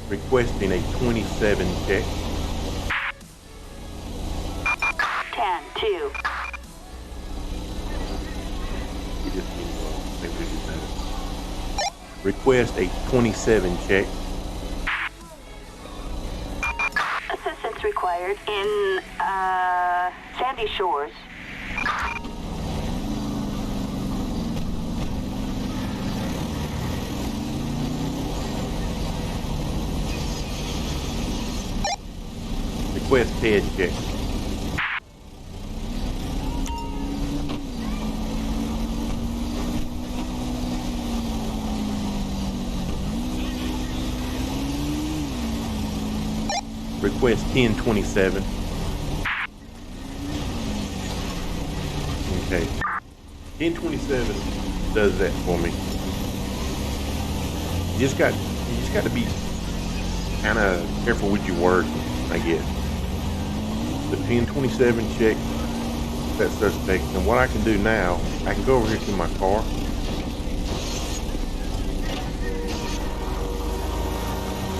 Requesting a 27 check. 10-2. You just need to maybe we do that. Request a 27 check. Assistance required in Sandy Shores. Request pad check. request 1027. Okay. 1027 does that for me. You just got to be kind of careful with your words, I guess. The 1027 check that suspect, and what I can do now, I can go over here to my car.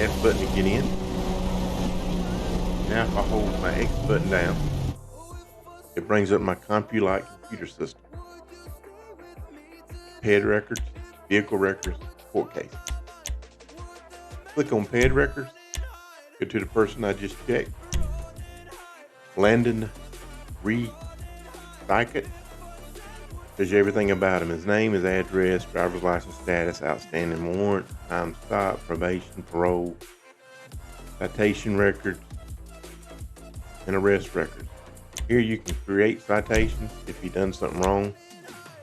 F button to get in. Now if I hold my X button down, it brings up my Compulite computer system. Ped records, vehicle records, court case. Click on ped records, go to the person I just checked. Landon Recycett. Shows you everything about him. His name, his address, driver's license status, outstanding warrant, time stop, probation, parole, citation records, and arrest records. Here you can create citations if you've done something wrong.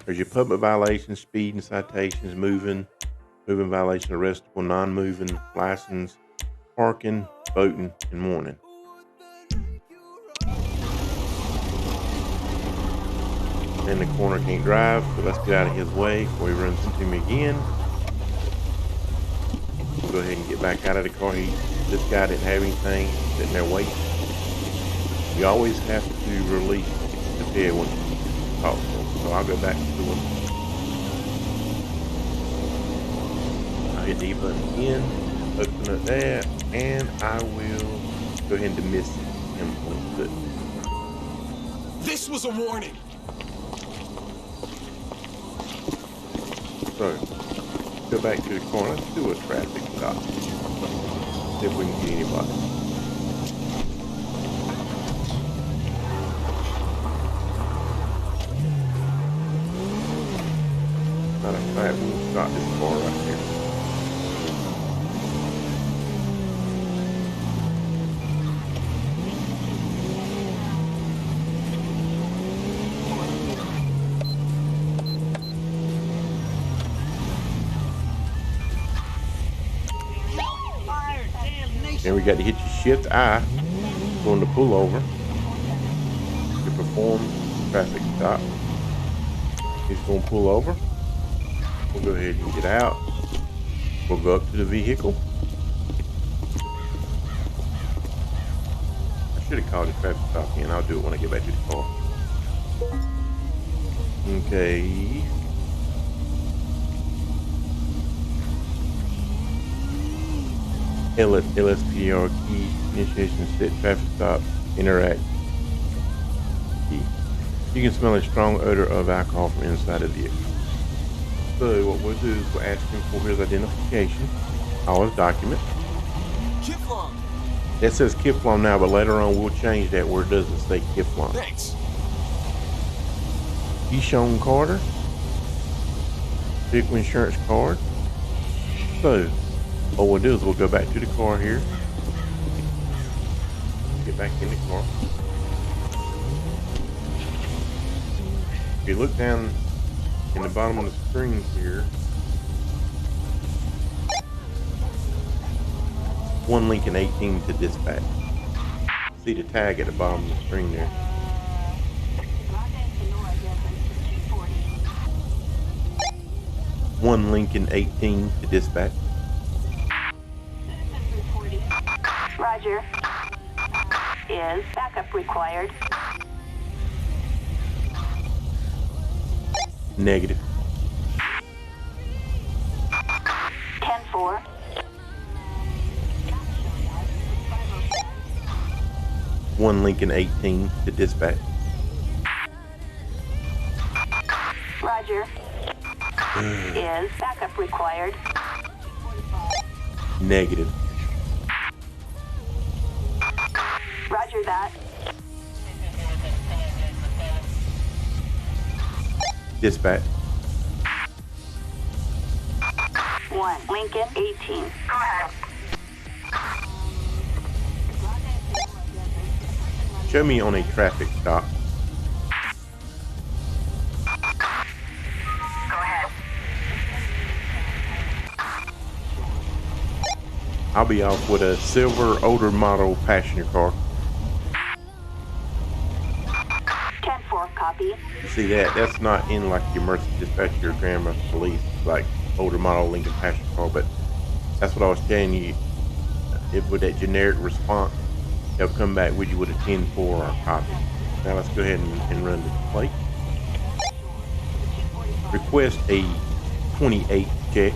There's your public violations, speeding citations, moving violation, arrestable, non-moving, license, parking, voting, and warning. In the corner, can't drive, so let's get out of his way before he runs into me again. We'll go ahead and get back out of the car. This guy didn't have anything, sitting there waiting. We always have to release the ped when possible, so I'll go back to him. I'll hit the E button again, open up that, and I will go ahead and dismiss him. This was a warning. So, go back to the corner. Let's do a traffic stop. See if we can get anybody. Matter of fact, we'll stop this car right here. Then we got to hit your shift I, going to pull over to perform traffic stop. He's going to pull over. We'll go ahead and get out. We'll go up to the vehicle. I should have called the traffic stop in. I'll do it when I get back to the car. Okay. LSPDFR key, initiation set, traffic stop, interact key. You can smell a strong odor of alcohol from inside the vehicle. So what we'll do is we'll ask him for his identification, all his documents. Kiflom. That says Kiflom now, but later on we'll change that where it doesn't say Kiflom. Thanks. Keyshawn Carter, vehicle insurance card. So what we'll do is we'll go back to the car here. Get back in the car. If you look down in the bottom of the screen here, one Lincoln 18 to dispatch. See the tag at the bottom of the screen there. One Lincoln 18 to dispatch. Roger. Is backup required? Negative. 10-4. One Lincoln 18 to dispatch. Roger. Is backup required? Negative. Roger that. Dispatch. 1 Lincoln 18. Go ahead. Show me on a traffic stop. I'll be off with a silver older model passenger car. 10-4, copy. You see that? That's not in like the Immersive Dispatch or Grandma Police, like older model Lincoln passenger car, but that's what I was telling you. With that generic response, they'll come back with you with a 10-4 or a copy. Now let's go ahead and run the plate. Request a 28 check.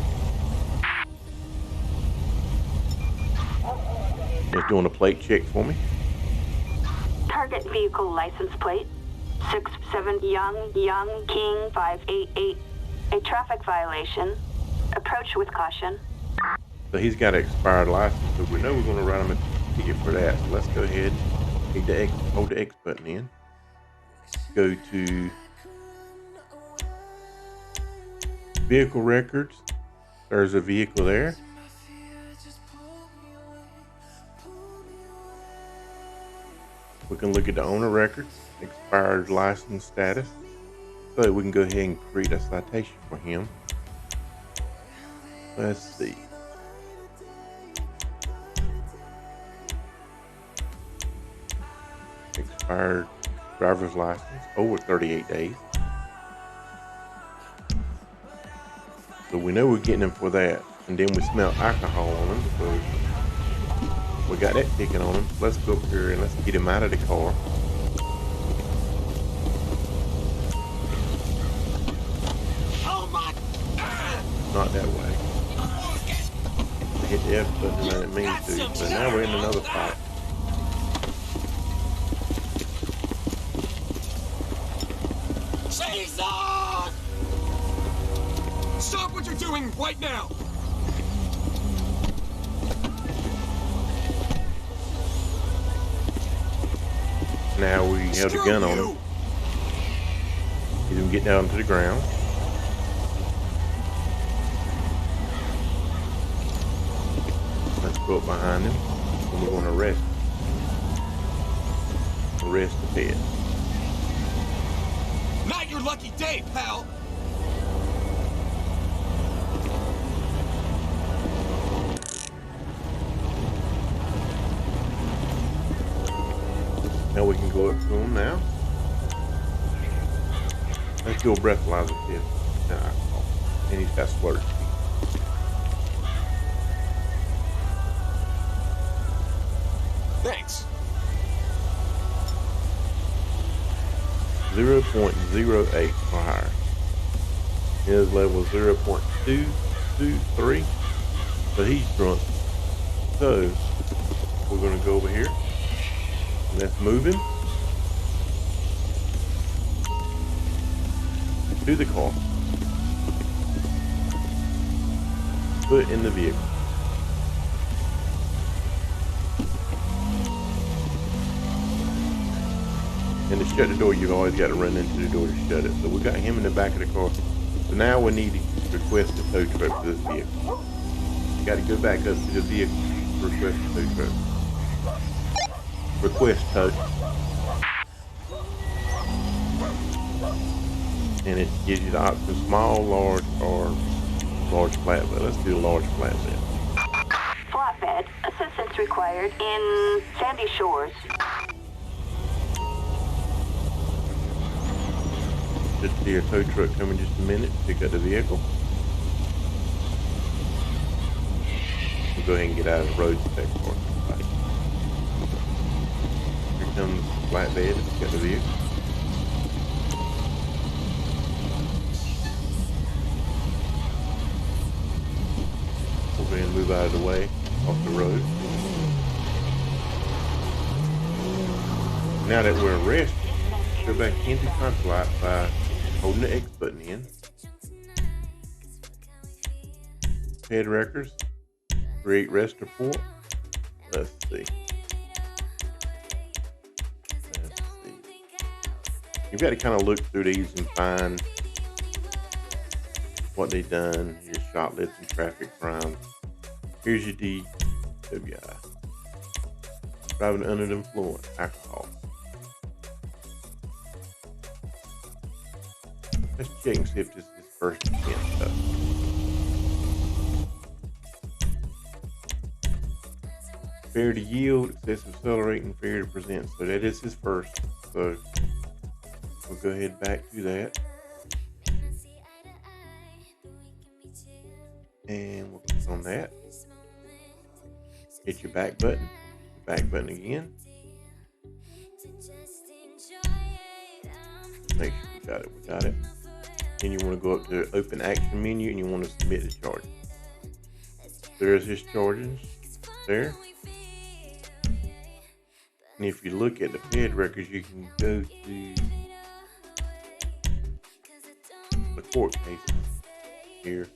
Just doing a plate check for me. Target vehicle license plate 67 Young King 588. A traffic violation. Approach with caution. So he's got an expired license, so we know we're going to write him a ticket for that. So let's go ahead, hold the X button in. Go to vehicle records. There's a vehicle there. We can look at the owner records, expired license status. So we can go ahead and create a citation for him. Let's see. Expired driver's license over 38 days. So we know we're getting him for that. And then we smell alcohol on him. So we got that ticket on him. Let's go up here and let's get him out of the car. Oh my! Not that way. I hit the F button and I didn't mean to. So now we're in another fight. Jesus! Stop what you're doing right now! Now we held a gun on him. Get him get down to the ground. Let's go up behind him and we're going to arrest him. Arrest the bed. Not your lucky day, pal! Now we can go up to him now. Let's do a breathalyzer test. And he's got slurred. 0.08 or higher. His level 0.223. So he's drunk. So we're going to go over here. Let's move him to the car. Put in the vehicle. And to shut the door, you've always got to run into the door to shut it. So we got him in the back of the car. So now we need to request a tow truck for this vehicle. You got to go back up to the vehicle, request a tow truck. Request tow. And it gives you the option small, large, or large flatbed. Let's do a large flatbed. Flatbed. Assistance required in Sandy Shores. Just see a tow truck coming just a minute to pick up the vehicle. We'll go ahead and get out of the road spec for it. Here comes the flatbed to pick up the vehicle. We'll go ahead and move out of the way, off the road. Now that we're arrested, go back into Compulite by holding the X button in. Head records. Create rest report. Let's see. You've got to kind of look through these and find what they've done. Your shoplifts and traffic crimes. Here's your DWI. Driving under the influence, alcohol. Let's check and see if this is his first offense stuff. fair to yield, excessive accelerate, and fair to present. So that is his first. So we'll go ahead back to that. And we'll click on that. Hit your back button. Back button again. Make sure we got it. We got it. Then you want to go up to open action menu and you want to submit the charge. There's his charges there. And if you look at the PED records, you can go to the court case here.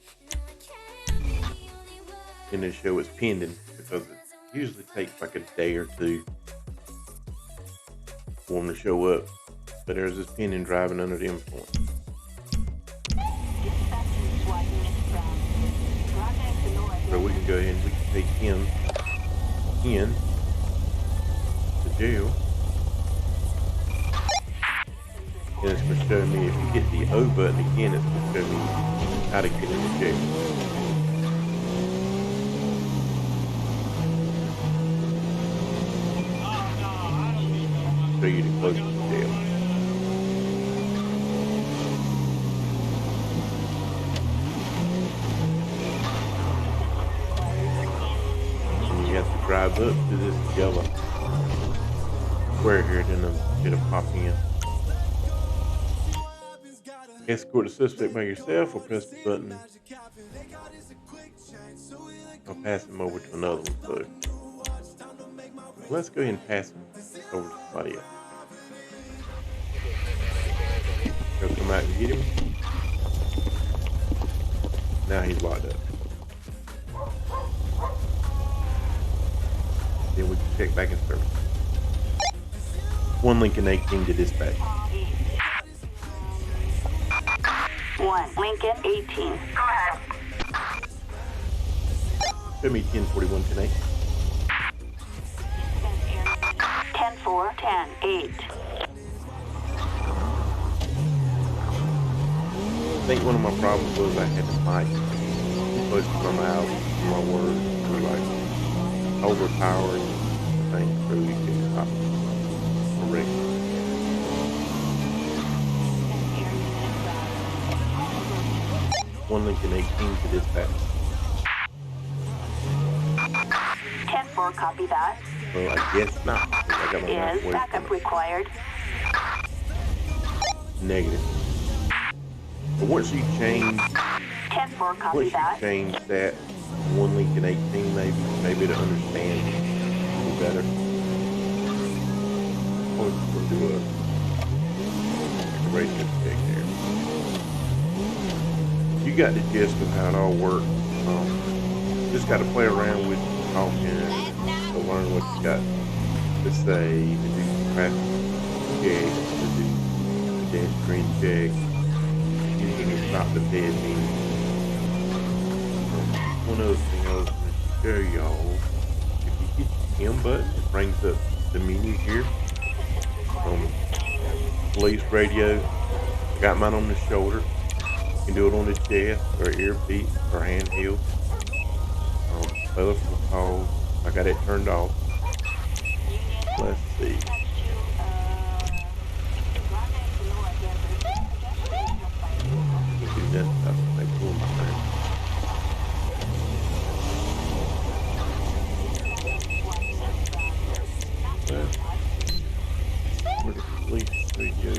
And it show it's pending because it usually takes like a day or two for them to show up. But there's this pending driving under the influence. So we can go ahead and we can take him in to jail. And it's going to show me, if you hit the O button again, it's going to show me how to get into jail. Show you the closest jail. And you have to drive up to this yellow square here, then it'll pop in. Escort the suspect by yourself or press the button. I'll pass him over to another one. So let's go ahead and pass him over to somebody else. He'll come out and get him. Now he's locked up. Then we can check back in service. 1 Lincoln 18 to dispatch. 1 Lincoln 18. Go ahead. Show me 1041 10 10-4, 10-8. I think one of my problems was I had the mic close to my mouth, my words were like overpowering things, so you can stop correct. One Lincoln 18 to dispatch. 10-4, copy that. Well, I guess not. I got my mouth Is away backup from it. required? Negative. But once you change, 10-4, copy once you that. change that 1 Lincoln 18, maybe to understand a little better. I'll just do a radio check there. You got the gist of how it all works. Just got to play around with talking to learn what you got to say, to do traffic checks, to do pedestrian checks, using the stop the dead means. One other thing I was going to show y'all, if you hit the M button, it brings up the menu here. Police radio, got mine on the shoulder. You can do it on the chest or earpiece or handheld. Telephone calls, I got it turned off. Let's see. Do that stuff. Make a little time. Where the police radio?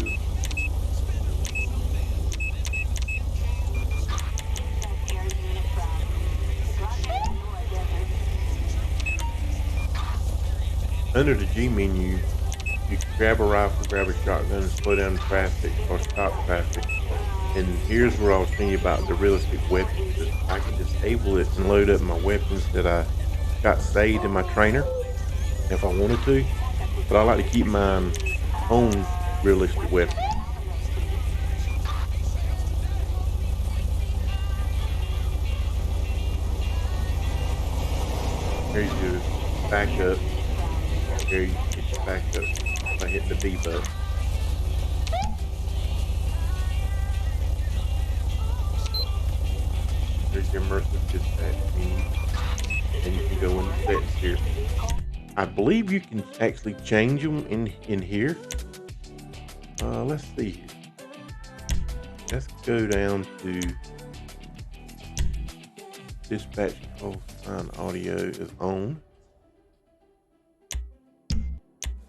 Under the G menu, you can grab a rifle, grab a shotgun, and slow down traffic or stop traffic. And here's where I was telling you about the realistic weapons. I can disable it and load up my weapons that I got saved in my trainer if I wanted to. But I like to keep my own realistic weapon. Here's your backup. Here you can get your backup by hitting the B button. There's your immersive dispatch menu, and you can go in the settings here. I believe you can actually change them in here. Let's see here. Let's go down to dispatch call sign audio is on.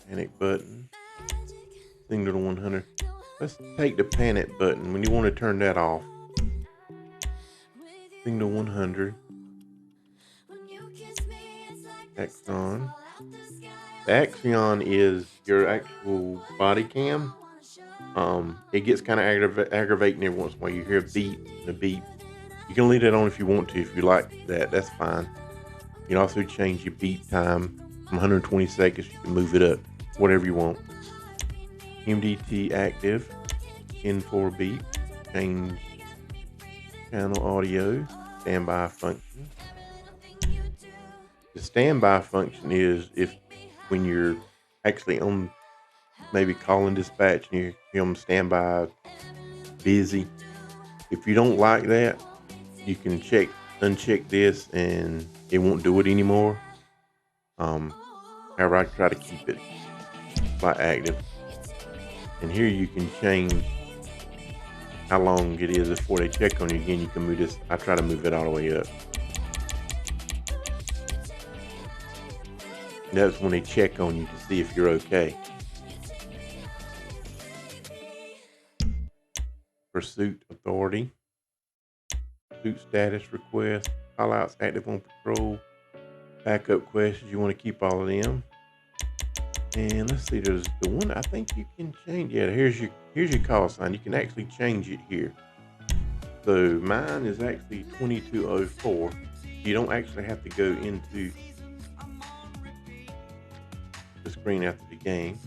Panic button. Signal to 100. Let's take the panic button when you want to turn that off. Signal 100. Axion. The Axion is your actual body cam. It gets kind of aggravating every once in a while. You hear a beep and a beep. You can leave that on if you want to. If you like that, that's fine. You can also change your beep time from 120 seconds. You can move it up, whatever you want. MDT active. N4 beep. Change channel audio. Standby function. The standby function is if when you're actually on maybe calling dispatch and you're on standby busy. If you don't like that, you can uncheck this and it won't do it anymore. However, I try to keep it active. And here you can change how long it is before they check on you again. You can move this. I try to move it all the way up. That's when they check on you to see if you're okay. Pursuit authority. Pursuit status request. Callouts active on patrol. Backup questions. You want to keep all of them. And let's see, there's the one I think you can change. Yeah, here's your call sign. You can actually change it here. So mine is actually 2204. You don't actually have to go into the screen after the game.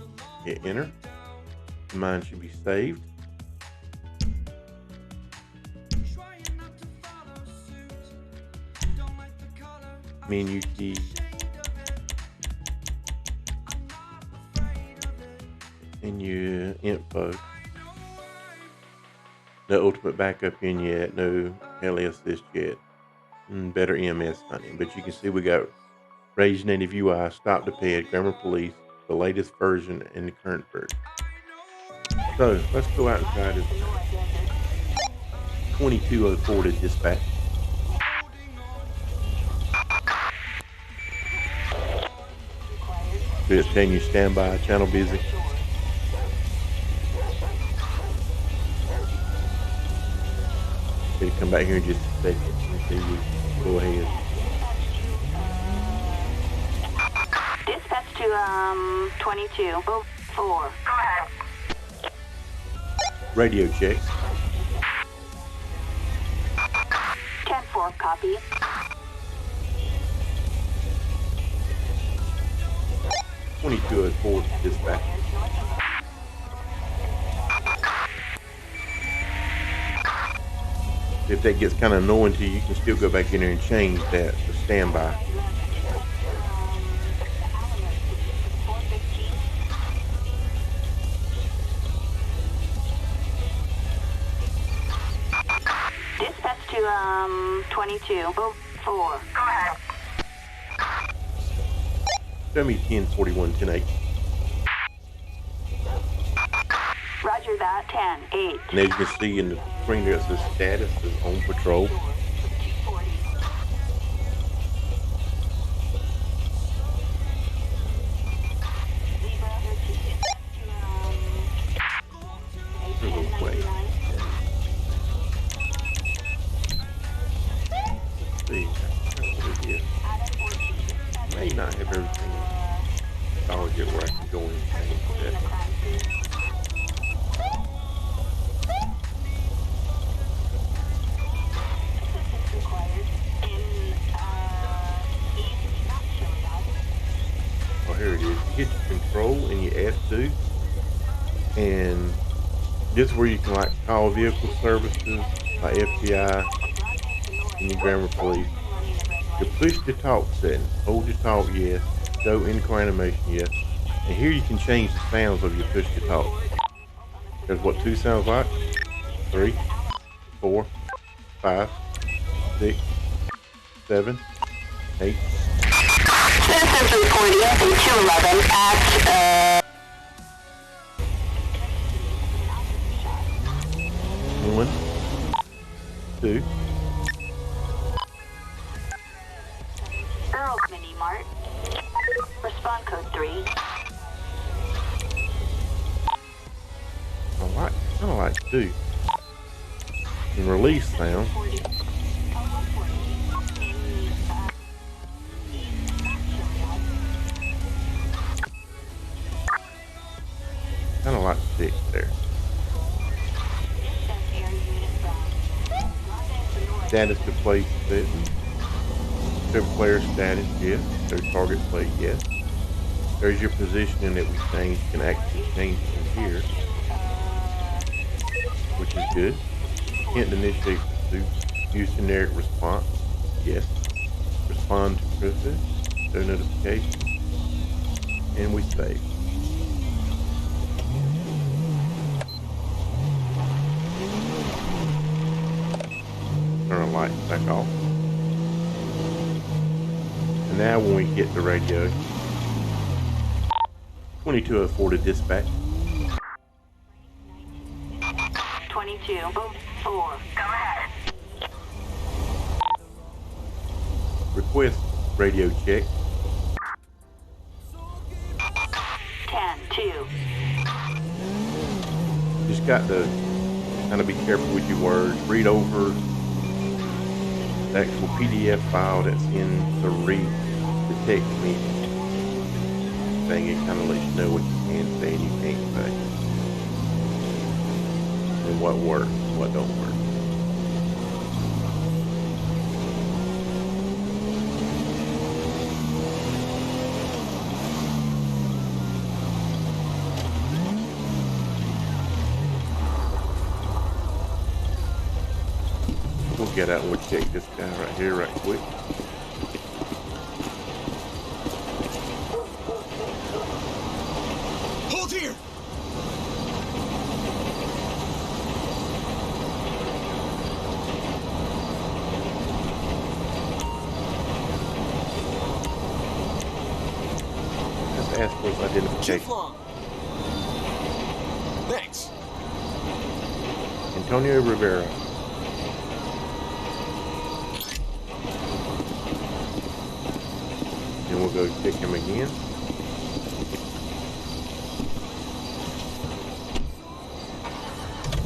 Hit enter. Mine should be saved. Menu key. And your info. No ultimate backup in yet. No LSPDFR yet. Better EMS hunting. But you can see we got Rage Native UI, Stop the Ped, Grammar Police, the latest version, and the current version. So let's go out and try this 2204 to dispatch. So it's telling you standby, channel busy. Okay, come back here in just a second and see you. Go ahead. Dispatch to 2204. Go ahead. Radio check. 10-4, copy. (2204) dispatch. If that gets kind of annoying to you, you can still go back in there and change that to standby. Dispatch to 2204. Go ahead. Show me 1041, 10-8. Roger that, 10-8. And as you can see in the screen there, it says status is on patrol. May not have everything installed yet where I can go in and change that. Oh, here it is. You hit your control and you F2, and this is where you can like call vehicle services like FBI and your grammar police. You push the talk setting, hold your talk, yes. Show in-car animation, yes. And here you can change the sounds of your push to talk. There's what 2 sounds like. 3, 4, 5, 6, 7, 8. Citizens reporting in 211 at, 1, 2. Earl Mini Mart. Respond code 3. I kind of like 2. And release sound. Kind of like 6 there. Status display set. Trip player status, yes. There's target plate, yes. There's your positioning that we changed. You can actually change from here, which is good. Can't initiate pursuit. Use generic response, yes. Respond to process. No notification. And we save. Turn the lights back off. And now when we hit the radio, 2204 to dispatch. 2204. Go ahead. Request radio check. 10-2. Just got to kind of be careful with your words. Read over the actual PDF file that's in the read the text meeting thing. It kind of lets you know what you can say and you can't say, and what works, what don't work. We'll get out and we'll check this guy right here right quick. Hold here! Let's ask for his Chief identification. Long. Thanks. Antonio Rivera. Then we'll go check him again.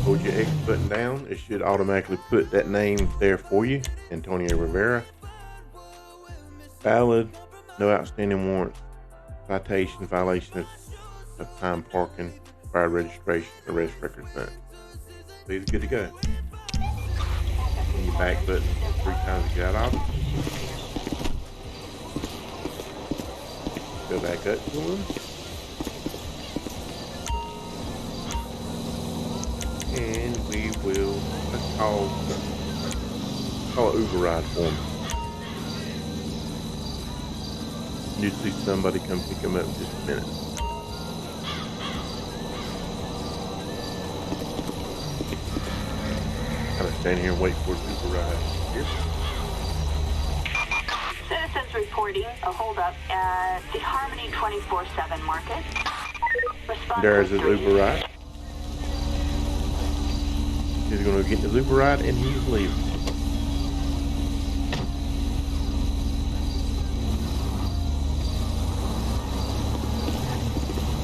Hold your X button down. It should automatically put that name there for you. Antonio Rivera. Valid. No outstanding warrants. Citation, violation of time parking, expired registration, arrest record none. So he's good to go. And your back button 3 times to get out of it. Go back up to him. And we will, let's call an Uber ride for him. You see somebody come pick him up in just a minute. Kind of stand here and wait for his Uber ride here. Citizens reporting a holdup at the Harmony 24/7 Market. Respond There's code his 3. Uber ride. He's going to get his Uber ride and he's leaving.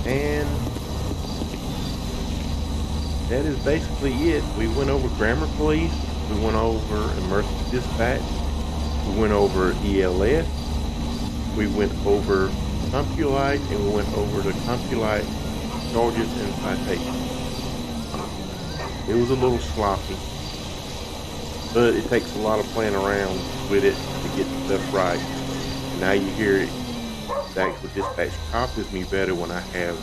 And that is basically it. We went over Grammar Police. We went over Immersive Dispatch. We went over ELS. We went over Compulite, and we went over the Compulite charges and citations. It was a little sloppy, but it takes a lot of playing around with it to get the stuff right. Now you hear it. The actual dispatch copies me better when I have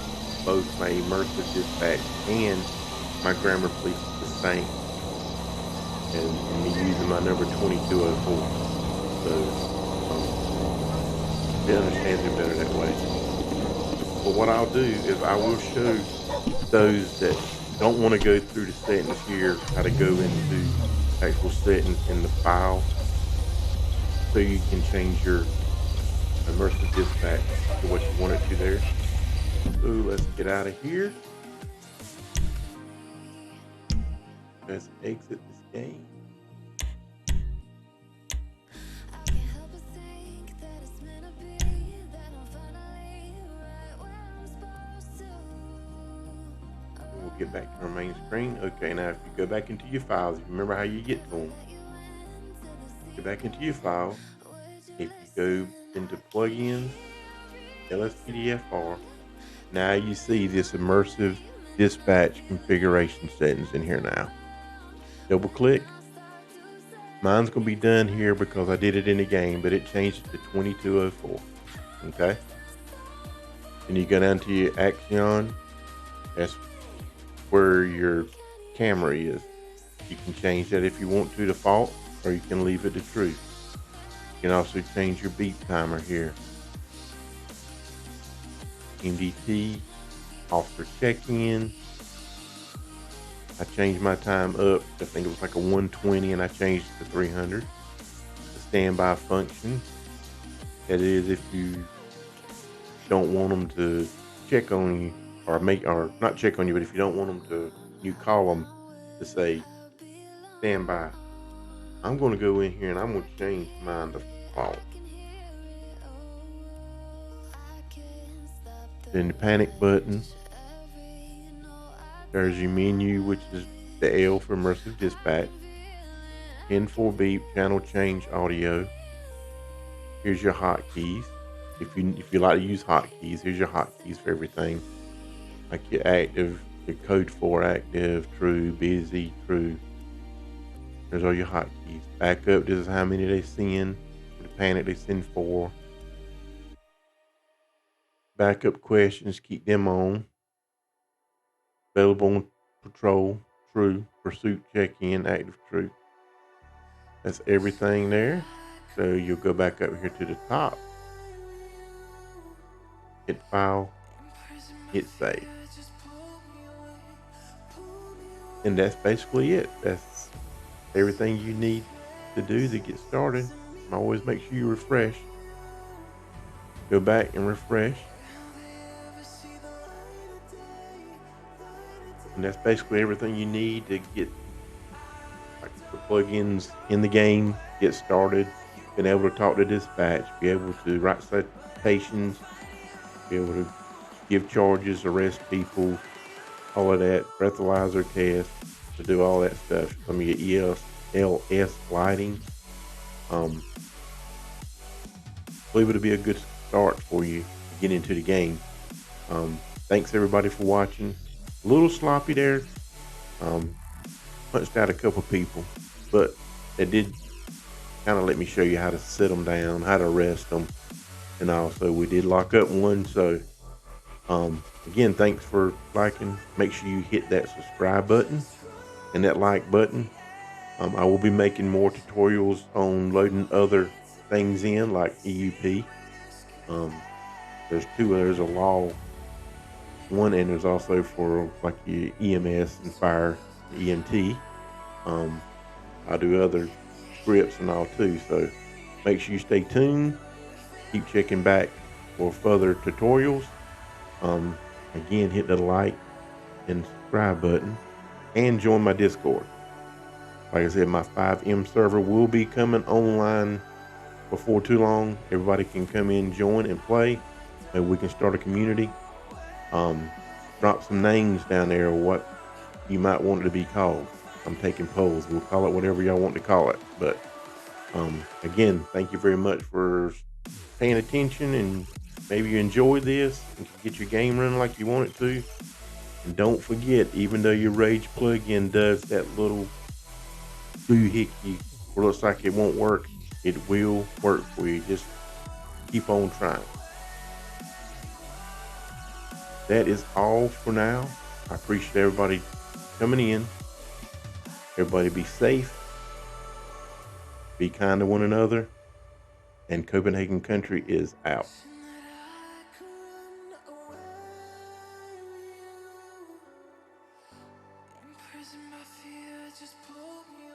both my Immersive Dispatch and my Grammar Police the same, and me using my number 2204. So it understands it better that way. But what I'll do is I will show those that don't want to go through the settings here how to go into actual settings in the file, so you can change your Immersive Dispatch to what you want it to there. So let's get out of here. Let's exit this game. We'll get back to our main screen. Okay, now if you go back into your files, remember how you get to them. Go back into your file. If you go into plugins, LSPDFR, now you see this Immersive Dispatch configuration settings in here now. Double click. Mine's going to be done here because I did it in the game, but it changed it to 2204. Okay. And you go down to your Action. That's where your camera is. You can change that if you want to default, or you can leave it to true. You can also change your beat timer here. MDT, off for check-in. I changed my time up. I think it was like a 120 and I changed it to 300. The standby function. That is if you don't want them to check on you or not check on you, but if you don't want them to, you call them to say standby. I'm going to go in here and I'm going to change mine to default. Then the panic button. There's your menu, which is the L for Immersive Dispatch. N4 beep, channel change audio. Here's your hotkeys. If you like to use hotkeys, here's your hotkeys for everything. Like your active, your code 4 active, true, busy, true. There's all your hotkeys. Backup, this is how many they send. For the panic, they send 4. Backup questions, keep them on. Available on patrol, true. Pursuit, check-in, active, true. That's everything there. So you'll go back up here to the top. Hit file. Hit save. And that's basically it. That's everything you need to do to get started. And always make sure you refresh. Go back and refresh. And that's basically everything you need to get like the plugins in the game, get started, been able to talk to dispatch, be able to write citations, be able to give charges, arrest people, all of that, breathalyzer test, to do all that stuff. Some of your LS lighting. Believe it'll be a good start for you to get into the game. Thanks everybody for watching. A little sloppy there. Punched out a couple people, but it did kind of let me show you how to sit them down, how to arrest them, and also we did lock up one. So again, thanks for liking. Make sure you hit that subscribe button and that like button. I will be making more tutorials on loading other things in, like EUP. There's two. There's a law one, and there's also for like your EMS and fire, EMT. I do other scripts and all too. So make sure you stay tuned. Keep checking back for further tutorials. Again, hit the like and subscribe button and join my Discord. Like I said, my 5M server will be coming online before too long. Everybody can come in, join, and play, and we can start a community. Drop some names down there, what you might want it to be called. I'm taking polls. We'll call it whatever y'all want to call it. But again, thank you very much for paying attention, and maybe you enjoyed this and can get your game running like you want it to. And don't forget, even though your Rage plugin does that little doohickey where it looks like it won't work, it will work for you. Just keep on trying. That is all for now. I appreciate everybody coming in. Everybody be safe. Be kind to one another. And Copenhagen Country is out. Imprisoned by fear, just pull me